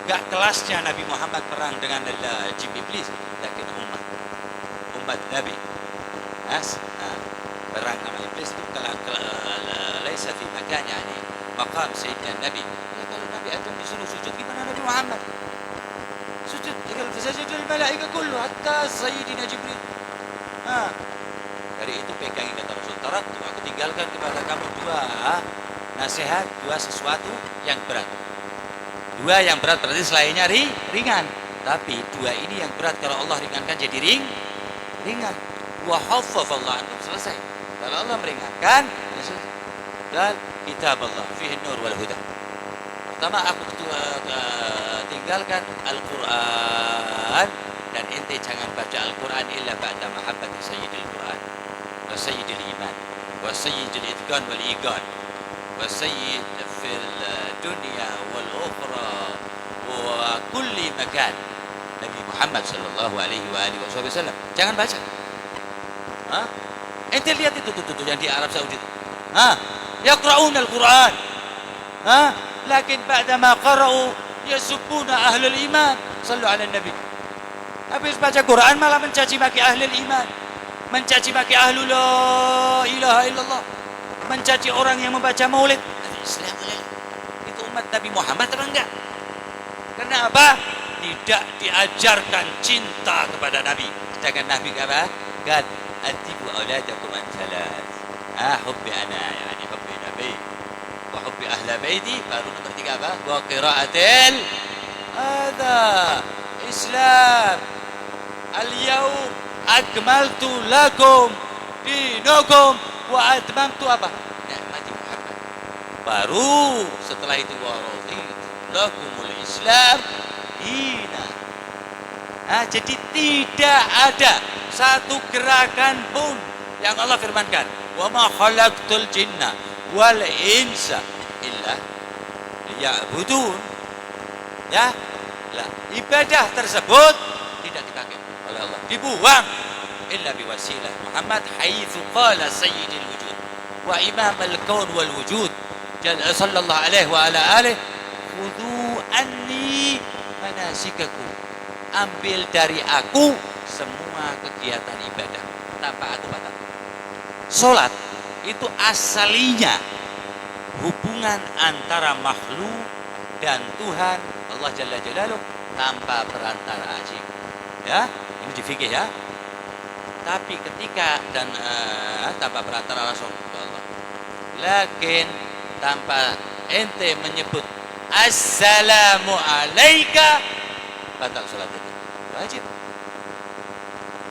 Speaker 2: Enggak kelasnya Nabi Muhammad perang dengan jin iblis, tapi umat Nabi. Perang sama iblis itu laisa fi makan yani maqam sayyidina Nabi. Kalau Nabi Adam disuruh sujud, gimana Nabi Muhammad? Sujud, kalau fasajudul malaika kullu hatta sayyidina Jibril. Dari itu pegangi kata Rasul, taraktu, aku tinggalkan kepada kamu 2 nasihat, 2 sesuatu yang berat. 2 yang berat berarti selainnya ringan. Tapi 2 ini yang berat, kalau Allah ringankan jadi ringan. Wa haffafallahu ankum, selesai. Kalau Allah meringankan, dan kitab Allah fihi nur wal huda. Pertama aku tinggalkan Al-Quran, dan ente jangan baca Al-Quran illa ba'da mahabbati sayyidil Quran wa sayyidil iman wa sayyidil itqan wal iqan wa sayyid fil dunya wal ukhra wa kulli makan. Nabi Muhammad sallallahu alaihi wa alihi wasallam jangan baca. Ente lihat itu tuh yang di Arab Saudi. Yaqra'un al-Quran. Lakin ba'da ma qara'u yasubbuna ahlul iman. Sallu ala nabi. Habis baca Quran malah mencaci maki ahlul iman, mencaci maki ahlul la ilaha illallah, mencaci orang yang membaca maulid. Islam itu umat Nabi Muhammad atau enggak? Kenapa? Tidak diajarkan cinta kepada Nabi. Sedangkan Nabi apa? Kan atibu auladakum an thalath. Hubbi ana yani hubbi nabi wa hubbi ahli baiti. Baru nomor 3 apa? Wa qiraatil ada Islam. Al-yawm akmaltu lakum dinakum wa atmamtu apa? Nikmati Muhammad. Baru setelah itu wa raditu lakumul Islam dina. Jadi tidak ada satu gerakan pun yang Allah firmankan, wa ma khalaqtul jinna wal insa illa liya'budun. Ya, lah ibadah tersebut tidak dipakai oleh Allah, dibuang illa biwasilah Muhammad haitsu qala sayyidul wujud wa imam al-kaun wal wujud sallallahu alaihi wa ala alihi khudhu anni manasikakum, ambil dari aku semua kegiatan ibadah tanpa ada batas. Salat itu asalinya hubungan antara makhluk dan Tuhan Allah Jalla Jalaluh tanpa perantara ajib. Ya, ini di fikih ya. Tapi ketika dan tanpa perantara langsung ke Allah. Lakin tanpa ente menyebut assalamu alaika, batal salat itu. Wajib.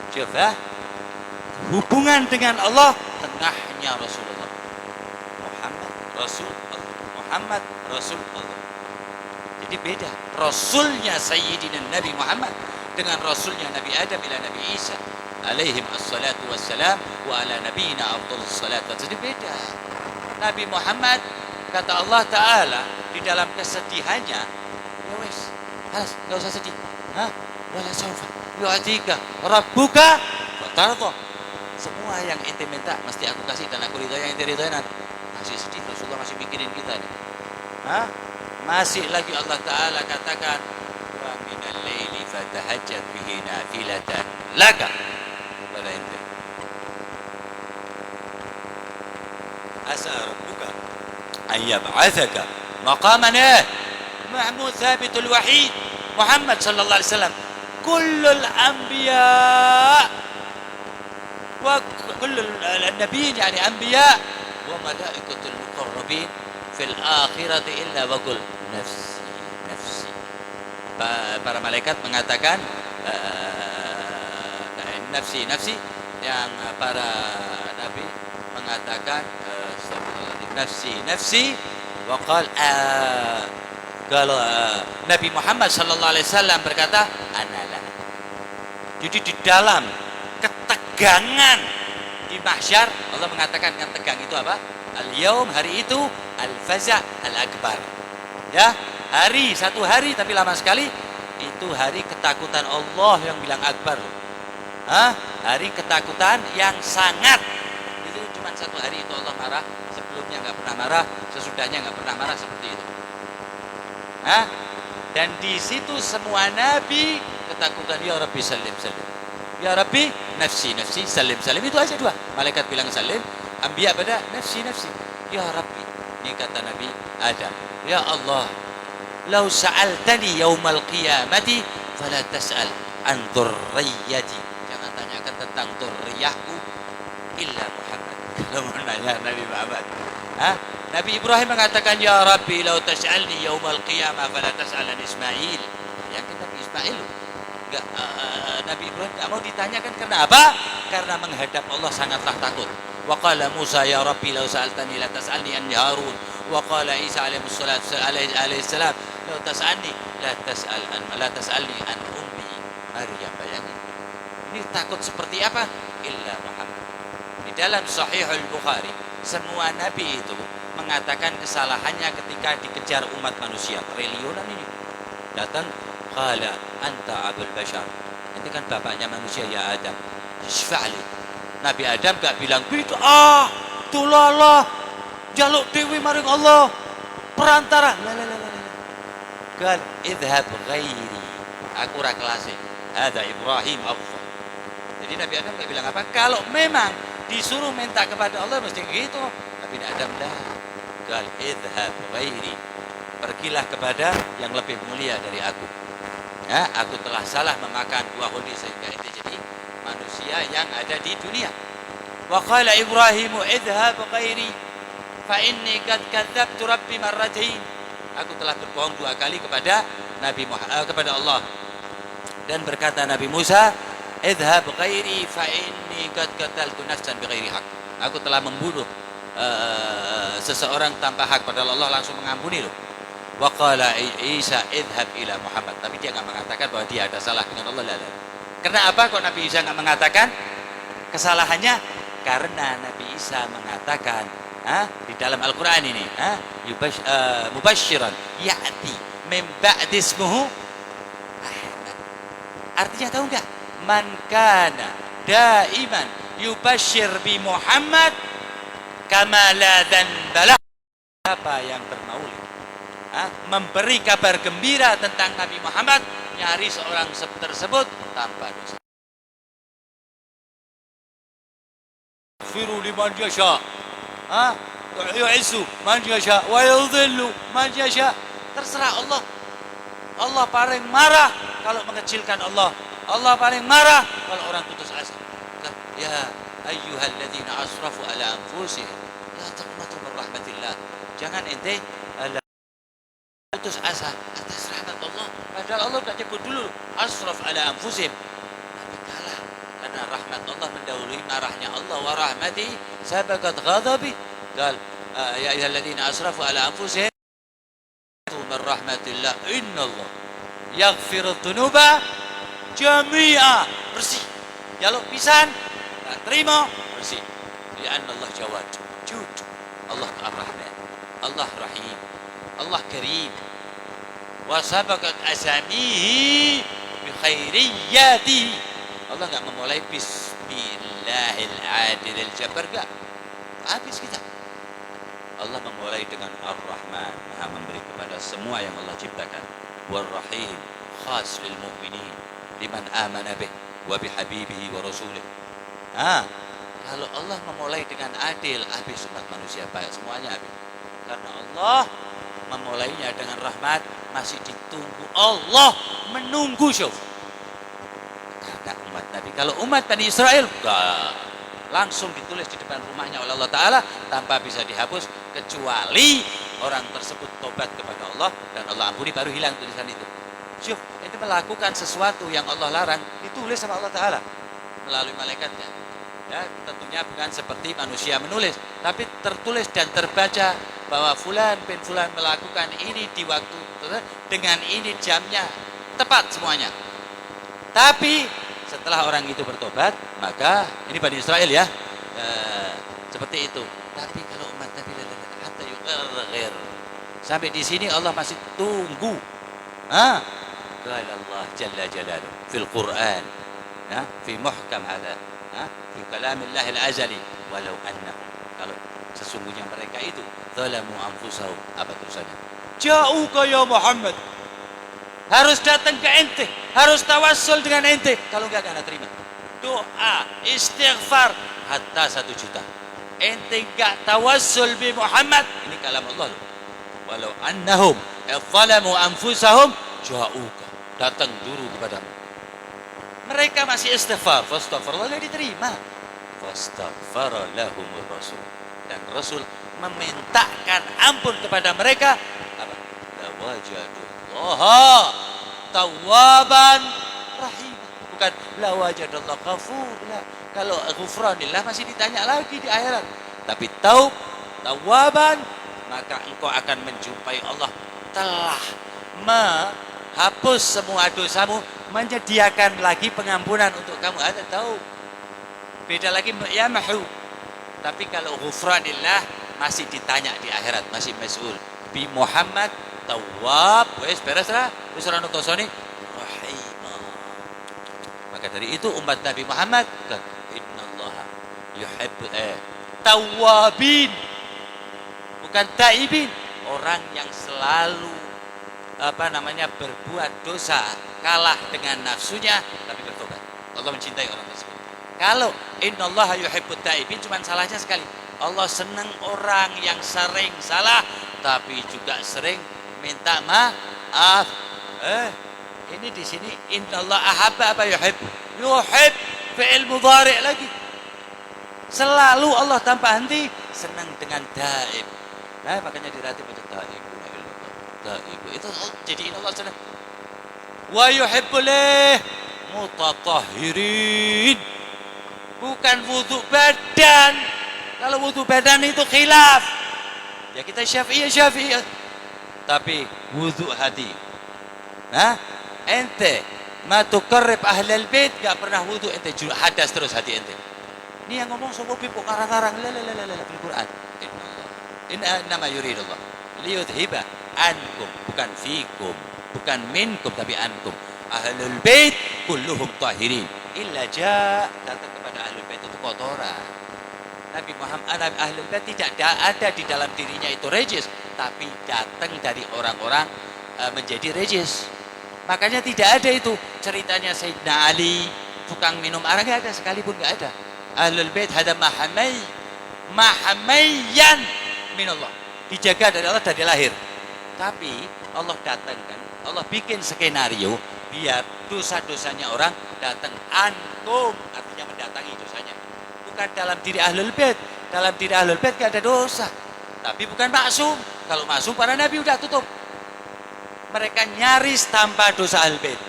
Speaker 2: Coba hubungan dengan Allah tengahnya Rasulullah. Muhammad Rasul Allah. Muhammad Rasul Allah. Jadi beda. Rasulnya Sayyidina Nabi Muhammad dengan Rasulnya Nabi Adam ila Nabi Isa alaihim assalatu wassalam wa ala nabiyina afdhalus salatu. Jadi beda. Nabi Muhammad kata Allah Ta'ala di dalam kesedihannya, ya wes, halas, enggak usah sedih. Hah? Wala saufa yu'tika rabbuka fatardah. Semua yang ente minta mesti aku kasih dan aku ridha, yang ente ridhain. Masih sedih, Rasulullah masih mikirin kita nih. Hah? Masih lagi Allah Ta'ala katakan wa minal laili fatahajjat bihi nafilatan laka. Pada ente asa rabbuka an yab'athaka maqaman mahmud thabitul wahid Muhammad sallallahu alaihi wasallam. Kullul anbiya wa kullul nabiyyin yani anbiya wa malaikatul muqarrabin fil akhirati illa wa qul nafsi nafsi. Para malaikat mengatakan nafsi nafsi, yang para nabi mengatakan nafsi nafsi. Wa qala kalau Nabi Muhammad sallallahu alaihi wasallam berkata analah. Jadi di dalam ketegangan di mahsyar Allah mengatakan yang tegang itu apa? Al-yaum, hari itu, al-faza' al-akbar. Ya, hari, satu hari tapi lama sekali. Itu hari ketakutan Allah yang bilang akbar. Hah? Hari ketakutan yang sangat. Itu cuma satu hari itu Allah marah. Sebelumnya nggak pernah marah, sesudahnya nggak pernah marah, seperti itu. Hah? Dan di situ semua nabi ketakutan, ya Rabbi salim salim. Ya Rabbi nafsi nafsi salim salim, itu aja dua. Malaikat bilang salim, anbiya pada nafsi nafsi. Ya Rabbi, ini kata Nabi Adam, ya Allah, lau sa'altani yaumal qiyamati fala tas'al an dhurriyyati. Jangan tanyakan tentang dzurriyyahku illa Muhammad. Kalau mau nanya Nabi Muhammad. Hah? Nabi Ibrahim mengatakan, ya Rabbi lau tas'alni yaumal qiyamah fala tas'al an Ismail. Yang kita Nabi Ismail. Enggak, Nabi Ibrahim enggak mau ditanyakan karena apa? Karena menghadap Allah sangatlah takut. Wa qala Musa ya Rabbi law sa'altani la tas'alni an Harun. Wa qala Isa alaihi salam law tas'alni la tas'alni an ummi Maryam. Bayangin. Ini takut seperti apa? Illa Muhammad. Di dalam Sahihul Bukhari, semua nabi itu mengatakan kesalahannya ketika dikejar umat manusia triliunan ini. Datang qala anta abul bashar. Itu kan bapaknya manusia, ya Adam. Isfa'li. Nabi Adam gak bilang bid'ah, tulalah, jaluk dewi maring Allah, perantara. Qal idhhab ghairi. Aku ra kelase. Ada Ibrahim afdal. Jadi Nabi Adam gak bilang apa? Kalau memang disuruh minta kepada Allah mesti gitu. Nabi Adam dah. Qal idhhab ghairi. Pergilah kepada yang lebih mulia dari aku. Ya, aku telah salah memakan buah khuldi sehingga itu jadi manusia yang ada di dunia. Wa qala Ibrahim idhhab ghairi fa inni qad kadzdzabtu rabbi marratain. Aku telah berbohong dua kali kepada kepada Allah. Dan berkata Nabi Musa, idhhab ghairi fa inni qad qataltu nafsan bighairi haq. Aku telah membunuh seseorang tanpa hak, padahal Allah langsung mengampuni loh. Wa qala Isa idhhab ila Muhammad. Tapi dia enggak mengatakan bahwa dia ada salah dengan Allah. Karena apa kok Nabi Isa enggak mengatakan kesalahannya? Karena Nabi Isa mengatakan di dalam Al-Qur'an ini, mubasysyiran ya'ti min ba'di ismuhu Ahmad. Artinya tahu enggak? Man kana daiman yubasyir bi Muhammad kama la dzanbalah. Siapa yang bermaulid memberi kabar gembira tentang Nabi Muhammad, nyari seorang tersebut tanpa dosa. Firu liman yasha, yu'izzu man yasha wa yudhillu man yasha. Terserah Allah. Allah paling marah kalau mengecilkan Allah. Allah paling marah kalau orang putus asa. Ya ayyuhalladzina asrafu ala anfusihim la taqnatu min rahmatillah. Jangan ente putus asa atas rahmat Allah. Padahal Allah sudah nyebut dulu asraf ala anfusihim. Tapi kalah karena rahmat Allah mendahului marahnya Allah. Wa rahmati sabaqat ghadabi. Qal ya ayyuhalladzina asrafu ala anfusihim min rahmatillah innallah yaghfiru dzunuba jami'a. Bersih. Jaluk pisan tak terima bersih. Ya Allah jawad. Jud. Allah Ar-Rahman. Allah Rahim. Allah Karim. Wa sabaqat asamihi bi khairiyyati. Allah enggak memulai bismillahil adilil jabbar enggak. Habis kita. Allah memulai dengan Ar-Rahman, Maha memberi kepada semua yang Allah ciptakan. War-Rahim, khas lil mu'minin, liman amana bih wa bihabibihi wa rasulih. Kalau Allah memulai dengan adil, habis umat manusia baik semuanya habis. Karena Allah memulainya dengan rahmat, masih ditunggu. Allah menunggu syuf. Karena umat Nabi. Kalau umat Bani Israel, langsung ditulis di depan rumahnya oleh Allah Ta'ala tanpa bisa dihapus kecuali orang tersebut tobat kepada Allah dan Allah ampuni, baru hilang tulisan itu. Syuf, itu melakukan sesuatu yang Allah larang ditulis sama Allah Ta'ala melalui malaikatnya. Ya, tentunya bukan seperti manusia menulis, tapi tertulis dan terbaca bahwa fulan bin fulan melakukan ini di waktu dengan ini jamnya, tepat semuanya. Tapi setelah orang itu bertobat, maka ini Bani Israel ya, seperti itu. Tapi kalau umat Nabi hatta yuqarrir, sampai di sini Allah masih tunggu. Qala Allah jalla jalaluhu fil Quran, fi muhkam hada, fi kalamillah al-azali, walau annahum, kalau sesungguhnya mereka itu zalamu anfusahum, apa tulisannya? Ja'uka ya Muhammad, harus datang ke ente, harus tawassul dengan ente. Kalau enggak akan terima. Doa, istighfar hatta 1 juta. Ente enggak tawassul bi Muhammad, ini kalam Allah. Walau annahum zalamu anfusahum ja'uka, datang dulu kepadamu. Mereka masih istighfar, fastaghfirullah, enggak diterima. Fastaghfara lahumur rasul, dan Rasul memintakan ampun kepada mereka. Apa? Lawajadullaha tawwaban rahim. Bukan lawajadallahu ghafur. Kalau ghufranillah masih ditanya lagi di akhirat. Tapi tawwaban, maka engkau akan menjumpai Allah telah menghapus semua dosamu, menyediakan lagi pengampunan untuk kamu. Ada tahu? Beda lagi ya mahu. Tapi kalau ghufranillah masih ditanya di akhirat, masih mas'ul. Bi Muhammad tawwab, wes beres lah, wis ora nutosoni rahimah. Maka dari itu umat Nabi Muhammad, innallaha yuhibbu tawwabin, bukan taibin, orang yang selalu berbuat dosa, kalah dengan nafsunya tapi bertobat. Allah mencintai orang tersebut. Kalau innallaha yuhibbut taibin, cuma salahnya sekali. Allah senang orang yang sering salah tapi juga sering minta maaf. Ini di sini innallaha ahabba apa yuhib? Yuhib fi'il mudhari' lagi. Selalu Allah tanpa henti senang dengan daib. Makanya dilatih baca daibu. Daibu itu jadi Allah senang. Wa yuhibbul mutatahhirin. Bukan wudu badan. Kalau wudu badan itu khilaf. Ya kita Syafi'iyah. Tapi wudu hati. Ente ma tuqarrib ahlal bait, enggak pernah wudu, ente hadas terus hati ente. Ini yang ngomong semua pipuk karang-karang fil Quran. Innama yuridullah liyudhiba ankum, bukan fikum, bukan minkum tapi ankum. Ahlul bait kulluhum tahirin illa datang kepada ahlul bait itu kotoran. Nabi Muhammad ahlul bait tidak ada di dalam dirinya itu rejis, tapi datang dari orang-orang menjadi rejis. Makanya tidak ada itu ceritanya Sayyidina Ali tukang minum arak, enggak ada sekalipun, enggak ada. Ahlul bait hada mahamayyan minallah, dijaga dari Allah dari lahir. Tapi Allah datangkan, Allah bikin skenario biar dosa-dosanya orang datang ankum, artinya mendatangi dosanya. Bukan dalam diri ahlul bait. Dalam diri ahlul bait enggak ada dosa. Tapi bukan maksum. Kalau maksum para nabi udah tutup. mereka nyaris tanpa dosa ahlul bait.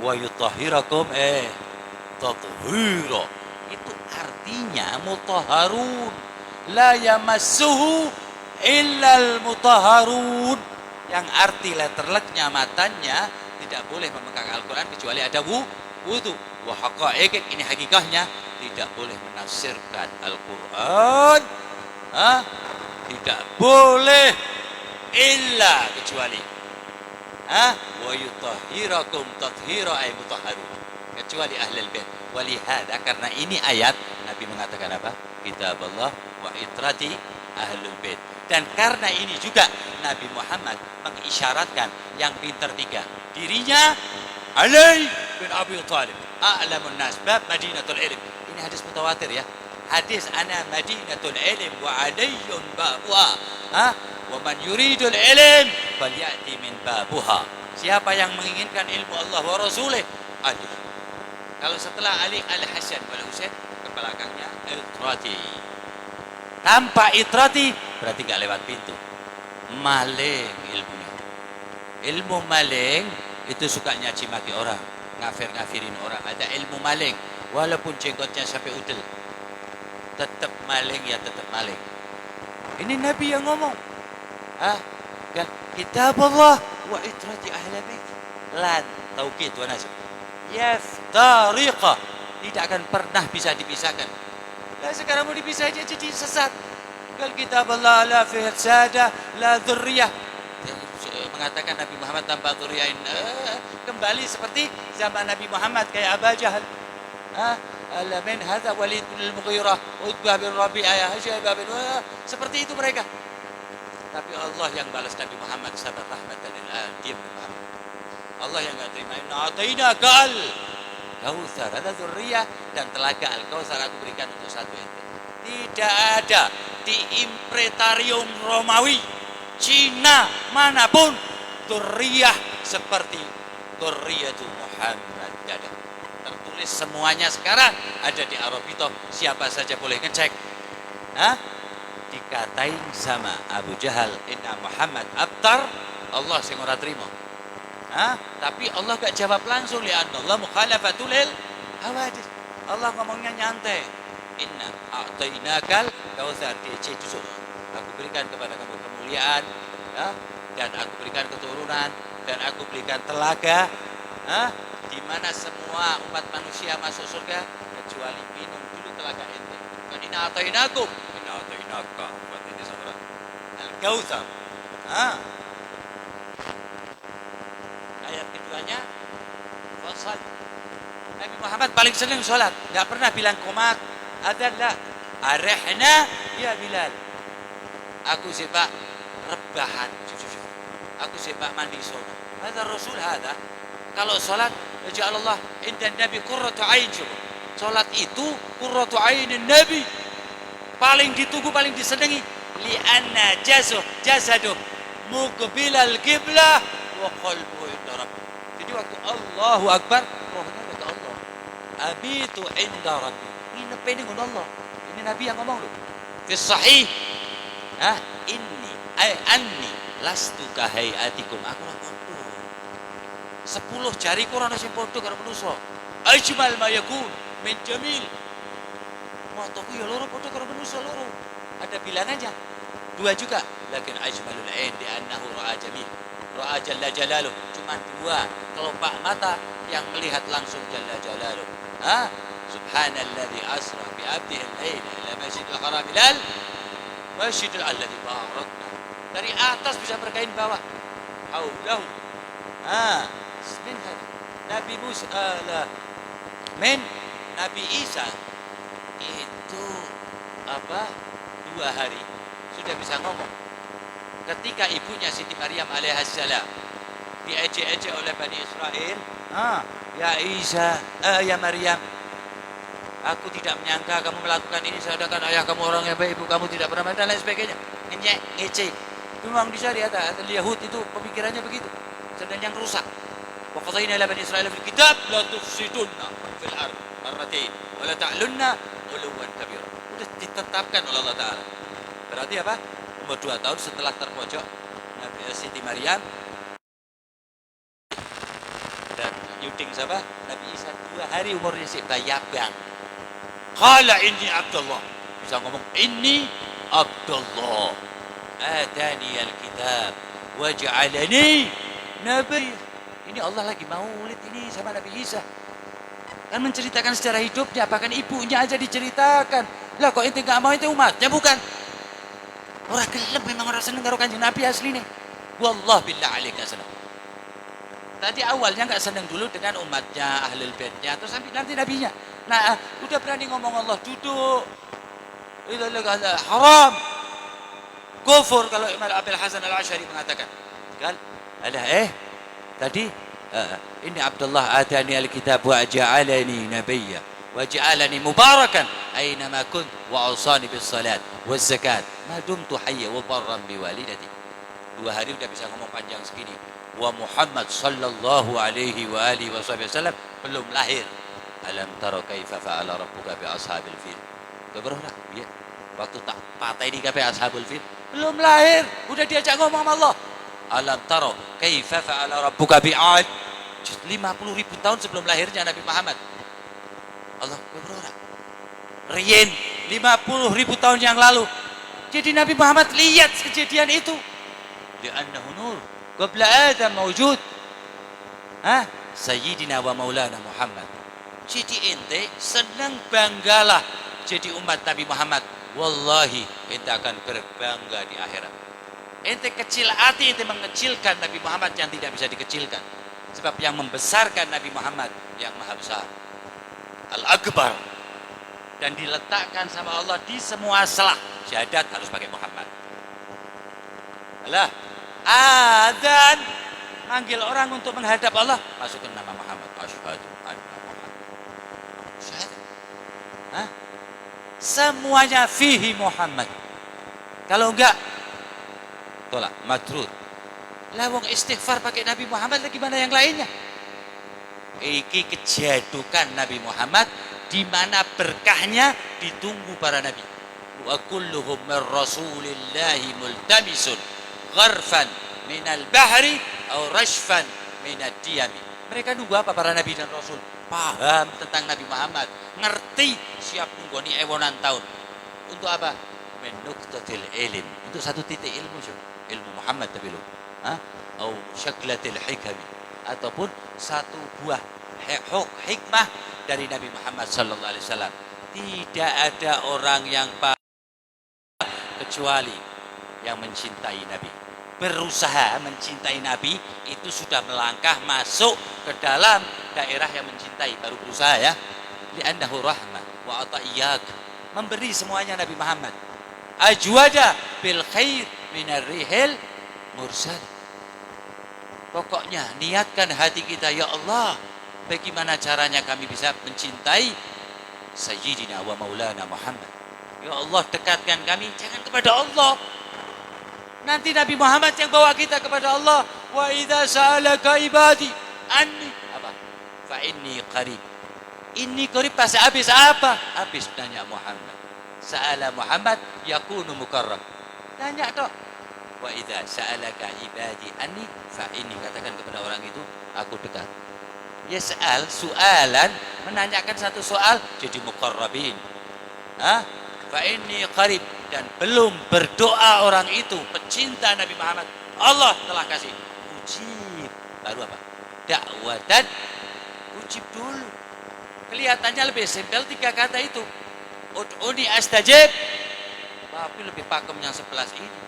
Speaker 2: Wa yutahhirakum tathhira. Itu artinya mutahharun. La yamassuhu illal mutahharun. Yang arti letterleknya matanya tidak boleh memegang Al-Quran kecuali ada wudu. Wa haqa'iq, ini hakikahnya tidak boleh menafsirkan Al-Quran. Tidak boleh illa kecuali wa yutahhirakum tathhira ay mutahharun, kecuali ahlul bait. Walihada, karena ini ayat Nabi mengatakan apa? Kitabullah wa itrati ahlul bait. Dan karena ini juga Nabi Muhammad mengisyaratkan yang pintar tiga. Dirinya Ali bin Abi Thalib, a'lamun nas bab Madinatul Ilm. Ini hadis mutawatir ya. Hadis ana Madinatul Ilm wa aliyun babuha. Wa man yuridul ilm falyati min babuha. Siapa yang menginginkan ilmu Allah wa Rasulih, Ali. Kalau setelah Ali, Al-Hasan wal Husain, ke belakangnya Itrati. Tanpa Itrati berarti gak lewat pintu. Maling ilmunya. Ilmu maling itu suka nyaci maki orang, ngafir-ngafirin orang. Ada ilmu maling walaupun jenggotnya sampai udel, tetap maling ya tetap maling. Ini Nabi yang ngomong. Kan kitab Allah wa itrati ahli bait. Lan taukid wa nasab. Yaftariqa, tidak akan pernah bisa dipisahkan. Lah sekarang mau dipisah aja jadi sesat. Kal kitab Allah la fihi sada la dzurriyah. Mengatakan Nabi Muhammad tanpa dzurriyah. Kembali seperti zaman Nabi Muhammad kayak Abu Jahal. Alamin hadza Walid bin Mughirah, Utbah bin Rabi'ah, Syaibah bin seperti itu mereka. Tapi Allah yang balas Nabi Muhammad sabar rahmatan lil alamin. Diam Muhammad. Allah yang enggak terima. Inna atainaka al-kautsar, ada dzurriyah dan telaga al-kautsar aku berikan untuk satu ente. Tidak ada di impretarium Romawi, Cina manapun dzurriyah seperti dzurriyatul Muhammad ada. Tertulis semuanya sekarang ada di Arabito, siapa saja boleh ngecek. Dikatain sama Abu Jahal, inna Muhammad abtar, Allah sing ora trimo. Tapi Allah gak jawab langsung, li'anna Allah mukhalafatul hawadis. Allah ngomongnya nyantai. Inna a'tainakal kautsar, tusuk. Aku berikan kepada kamu kemuliaan, dan aku berikan keturunan, dan aku berikan telaga, di mana semua umat manusia masuk surga kecuali minum dulu telaga ente. Kan inna a'tainakum, inna a'tainaka, buat ini saudara. Al-Kautsar. Ayat keduanya, fasal. Nabi Muhammad paling senang sholat, nggak pernah bilang komat, adzan la. Arihna ya Bilal. Aku sepak rebahan, aku sepak mandi sholat. Ada Rasul ada. Kalau sholat, Allah inda Nabi qurratu ain. Sholat itu qurratu ainin Nabi. Paling ditunggu, paling disenangi. Li'anna jasaduh muqbilal qiblah wa qalbuhu inda Rabbih. Jadi waktu Allahu Akbar, rohnya kata Allah. Abitu inda Rabbi. Nginep dengan Allah. Ini Nabi yang ngomong loh. Fi sahih. Inni anni lastu ka hayatikum. Aku ora podo. 10 jari Quran sing podo karo manusa. Ajmal ma yakun min jamil. Mataku ya loro podo karo manusa loro. Ada bilangannya. 2 juga. Lakin ajmalul ain di annahu ra'a jamil. Ra'a jalla jalaluh. Cuma 2 kelopak mata yang melihat langsung jalla jalaluh. Subhanalladzi asra bi 'abdihi al-lail ila masjidil haram ilal masjidil alladzi barakna. Dari atas bisa berkain bawah. Haulahu. Nabi Musa Nabi Isa itu 2 hari sudah bisa ngomong. Ketika ibunya Siti Maryam alaihissalam diejek-ejek oleh Bani Israel, ya Isa, ya Maryam, aku tidak menyangka kamu melakukan ini, sedangkan ayah kamu orang yang baik, ibu kamu tidak pernah dan lain sebagainya. Ngenyek, ngece. Memang bisa lihat Yahud itu pemikirannya begitu. Sedang yang rusak. Wa qadayna ila Bani Israil fil kitab la tufsidunna fil ard marratain wa la ta'lunna uluwan kabira. Sudah ditetapkan oleh Allah Taala. Berarti apa? Umur 2 tahun setelah terpojok Nabi Siti Maryam Nyuting siapa? Nabi Isa 2 hari umurnya si bayabang. Qala inni Abdullah. Bisa ngomong inni Abdullah. Atani al-kitab wa ja'alani nabi. Ini Allah lagi maulid ini sama Nabi Isa. Kan menceritakan secara hidupnya, bahkan ibunya aja diceritakan. Lah kok ente gak mau, ente umatnya bukan? Orang gelem memang orang seneng karo Kanjeng Nabi asli nih. Wallah billah alaik gak seneng. Tadi awalnya gak seneng dulu dengan umatnya, ahlul baitnya, terus sampai nanti nabinya. Nah, udah berani ngomong Allah duduk. Itu haram. Kufur kalau Imam Abil Hasan Al-Asy'ari mengatakan. Kan? Tadi ini Abdullah atani al-kitab wa ja'alani nabiyya wa ja'alani mubarakan aynama kunt wa awsani bis salat waz zakat ma dumtu hayya wa barran bi walidati. 2 hari udah bisa ngomong panjang segini. Wa Muhammad sallallahu alaihi wa alihi wasallam belum lahir. Alam tara kaifa fa'ala rabbuka bi ashabil fil. Keberah ya. Waktu tak patah di kabeh ashabul fil belum lahir udah diajak ngomong sama Allah. Alam tara kaifa fa'ala rabbuka bi'ad. 50.000 tahun sebelum lahirnya Nabi Muhammad. Allah keberora. Rien 50.000 tahun yang lalu. Jadi Nabi Muhammad lihat kejadian itu. Li'annahu nur qabla Adam mawjud. Sayyidina wa maulana Muhammad. Jadi ente senang banggalah jadi umat Nabi Muhammad. Wallahi ente akan berbangga di akhirat. Ente kecil hati, ente mengecilkan Nabi Muhammad yang tidak bisa dikecilkan. Sebab yang membesarkan Nabi Muhammad yang maha besar. Al-Akbar. Dan diletakkan sama Allah di semua selah. Syahadat harus pakai Muhammad. Alah, adzan manggil orang untuk menghadap Allah, masukkan nama Muhammad. Asyhadu anna Muhammad. Syahadat. Semuanya fihi Muhammad. Kalau enggak tolak, matrud. Lawang istighfar pakai Nabi Muhammad lagi mana yang lainnya? Iki kejadukan Nabi Muhammad di mana berkahnya ditunggu para nabi. Wa kulluhum min rasulillahi multamisun gharfan minal bahri aw rashfan minad diyami. Mereka nunggu apa para nabi dan rasul? Paham tentang Nabi Muhammad, ngerti, siap nunggoni ewonan tahun. Untuk apa? Min nuqtatil ilm. Untuk satu titik ilmu, ilmu Muhammad tapi lu. Atau syaklatil hikami, ataupun satu buah hikmah dari Nabi Muhammad sallallahu alaihi wasallam. Tidak ada orang yang kecuali yang mencintai Nabi. Berusaha mencintai Nabi itu sudah melangkah masuk ke dalam daerah yang mencintai, baru berusaha ya. Li'annahu rahmah wa ata'iyyak, memberi semuanya Nabi Muhammad. Ajwada bil khair minar rihil mursal. Pokoknya niatkan hati kita, ya Allah, bagaimana caranya kami bisa mencintai Sayyidina wa Maulana Muhammad. Ya Allah, dekatkan kami jangan kepada Allah. Nanti Nabi Muhammad yang bawa kita kepada Allah. Wa idza sa'alaka ibadi anni apa? Fa inni qarib. Inni qarib pas habis apa? Habis tanya Muhammad. Sa'ala Muhammad yakunu mukarram. Tanya toh. Wa idza sa'alaka ibadi anni fa inni, katakan kepada orang itu aku dekat. Ya soalan menanyakan satu soal jadi muqarrabin. Fa inni qarib, dan belum berdoa orang itu pecinta Nabi Muhammad, Allah telah kasih ujib. Baru apa? Dakwatan ujib dulu. Kelihatannya lebih simpel 3 kata itu. Ud'uni astajib. Tapi lebih pakem yang 11 ini.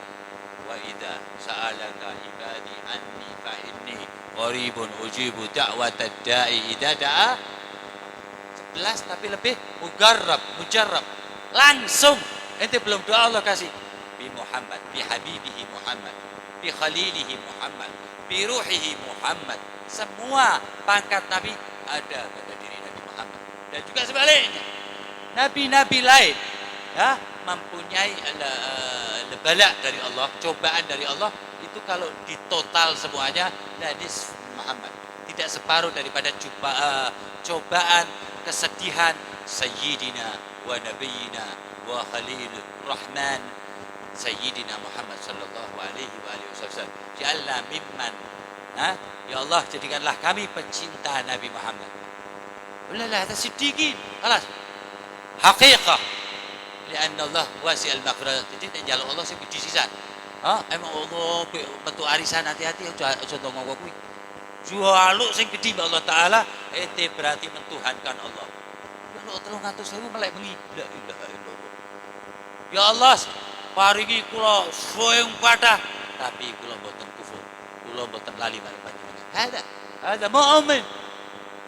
Speaker 2: Wa idza sa'alaka ibadi anni fa inni qaribun ujibu da'watad da'i idza da'a. 11 tapi lebih mujarrab. Langsung. Ente belum doa Allah kasih. Bi Muhammad, bi habibihi Muhammad, bi khalilihi Muhammad, bi ruhihi Muhammad. Semua pangkat Nabi ada pada diri Nabi Muhammad. Dan juga sebaliknya. Nabi-nabi lain ya, mempunyai bala dari Allah, cobaan dari Allah, itu kalau ditotal semuanya hadis Muhammad, tidak separuh daripada cobaan kesedihan Sayyidina wa Nabiyina wa Khalilur Rahman Sayyidina Muhammad sallallahu alaihi wa alihi wasallam. Ja'alna mimman Ya Allah, jadikanlah kami pecinta Nabi Muhammad. Ulala hada siddiqin. Khalas. Haqiqah. Lianna Allah wasi al-maghfirah. Jadi jaluk Allah sing gede sisan. Emang Allah bentuk arisan hati-hati aja ngomong kuwi. Jaluk sing gede Allah Taala ente berarti mentuhankan Allah. Jaluk 300.000 melek bengi. La ilaha illallah. Ya Allah, paringi kula soeng kathah tapi kula mboten kufur. Kula mboten lali marang panjenengan. Hada mu'min.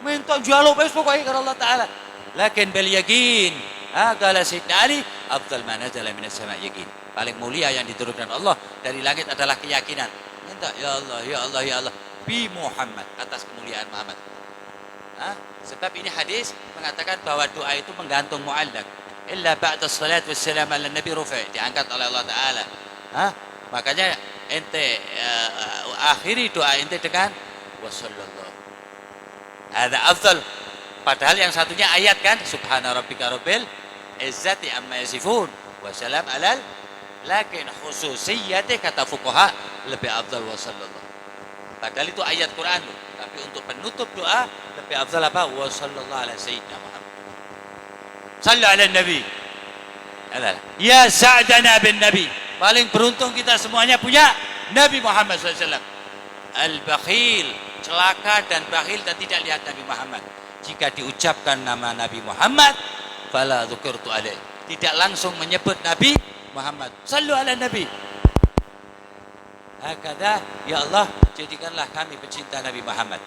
Speaker 2: Minta jaluk wis pokoke karo Allah Taala. Lakin bil yakin. Qala Sayyidina Ali, afdal ma nazala minas sama' yakin. Paling mulia yang diturunkan Allah dari langit adalah keyakinan. Minta ya Allah, ya Allah, ya Allah bi Muhammad, atas kemuliaan Muhammad. Sebab ini hadis mengatakan bahwa doa itu menggantung muallaq. Illa ba'da salat wassalam ala nabi rufi', diangkat oleh Allah Taala. Makanya ente akhiri doa ente dengan wasallallahu. Ada afdal. Padahal yang satunya ayat kan, subhana rabbika rabbil izzati amma yasifun wa salam alal, lakin khususiyatnya kata fuqaha lebih afdal wasallallahu. Padahal itu ayat Quran loh, tapi untuk penutup doa lebih afdal apa? Wasallallahu ala sayyidina Muhammad. Sallu ala nabi. Ya sa'dana bin nabi. Paling beruntung kita semuanya punya Nabi Muhammad SAW. Al-bakhil, celaka dan bakhil dan tidak lihat Nabi Muhammad. Jika diucapkan nama Nabi Muhammad, fala dzukirtu alaih. Tidak langsung menyebut Nabi Muhammad. Sallu ala Nabi. Hakada, ya Allah, jadikanlah kami pecinta Nabi Muhammad.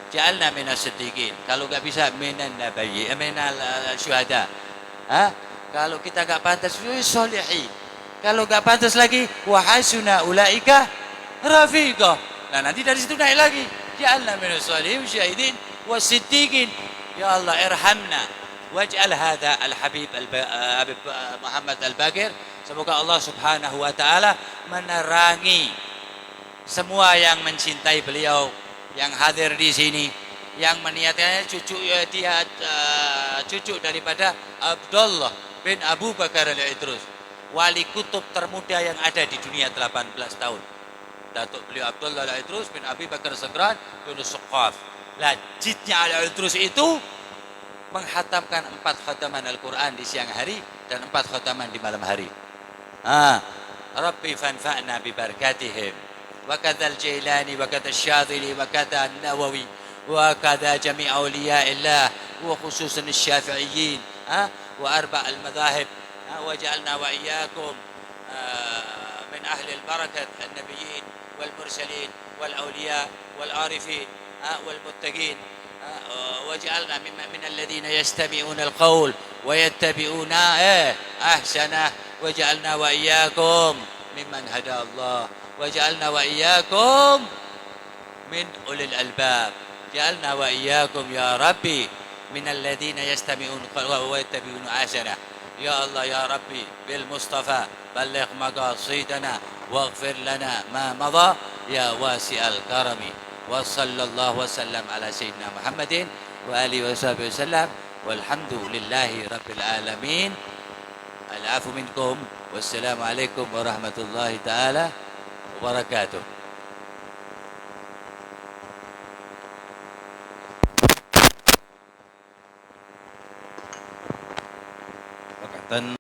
Speaker 2: Ja'alna minas siddiqin. Kalau enggak bisa minan nabiyyi, minal syuhada. Kalau kita enggak pantas, sholihin. Kalau enggak pantas lagi, wa hasuna ulaika rafiqa. Nah, nanti dari situ naik lagi. Ja'alna minas sholihin syahidin wasiddiqin. Ya Allah, irhamna waj'al hadha al-habib Muhammad al-Baqir. Semoga Allah Subhanahu wa taala menerangi semua yang mencintai beliau, yang hadir di sini, yang meniatkannya cucu dia cucu daripada Abdullah bin Abu Bakar al-Idrus, wali kutub termuda yang ada di dunia 18 tahun. Datuk beliau Abdullah al-Idrus bin Abi Bakar Sagran bin Suqaf. Lah jidnya al-Idrus itu menghatamkan 4 khataman Al-Quran di siang hari dan 4 khataman di malam hari. Rabbi fanfa'na bi barakatihim wa kadza al-Jailani wa kadza asy-Syadhili wa kadza an-Nawawi wa kadza jami' awliya'illah wa khususan asy-Syafi'iyyin wa arba' al-madhahib waj'alna wa iyyakum min ahli al-barakat an-nabiyyin wal mursalin wal awliya wal arifin wal muttaqin waj'alna min alladhina yastami'una al-qawl wa yattabi'una ahsanah waj'alna wa iyyakum mimman hada Allah waj'alna wa iyyakum min ulil albab ja'alna wa iyyakum ya Rabbi min alladhina yastami'una wa yattabi'una ahsanah. Ya Allah ya Rabbi bil Mustafa balligh maqasidana waghfir lana ma madha ya wasi'al karami. Wa sallallahu wasallam ala sayyidina Muhammadin wa alihi wa sahbihi wasallam walhamdulillahi rabbil alamin. Al-afu minkum wassalamu alaikum warahmatullahi taala wabarakatuh.
Speaker 4: Pakatan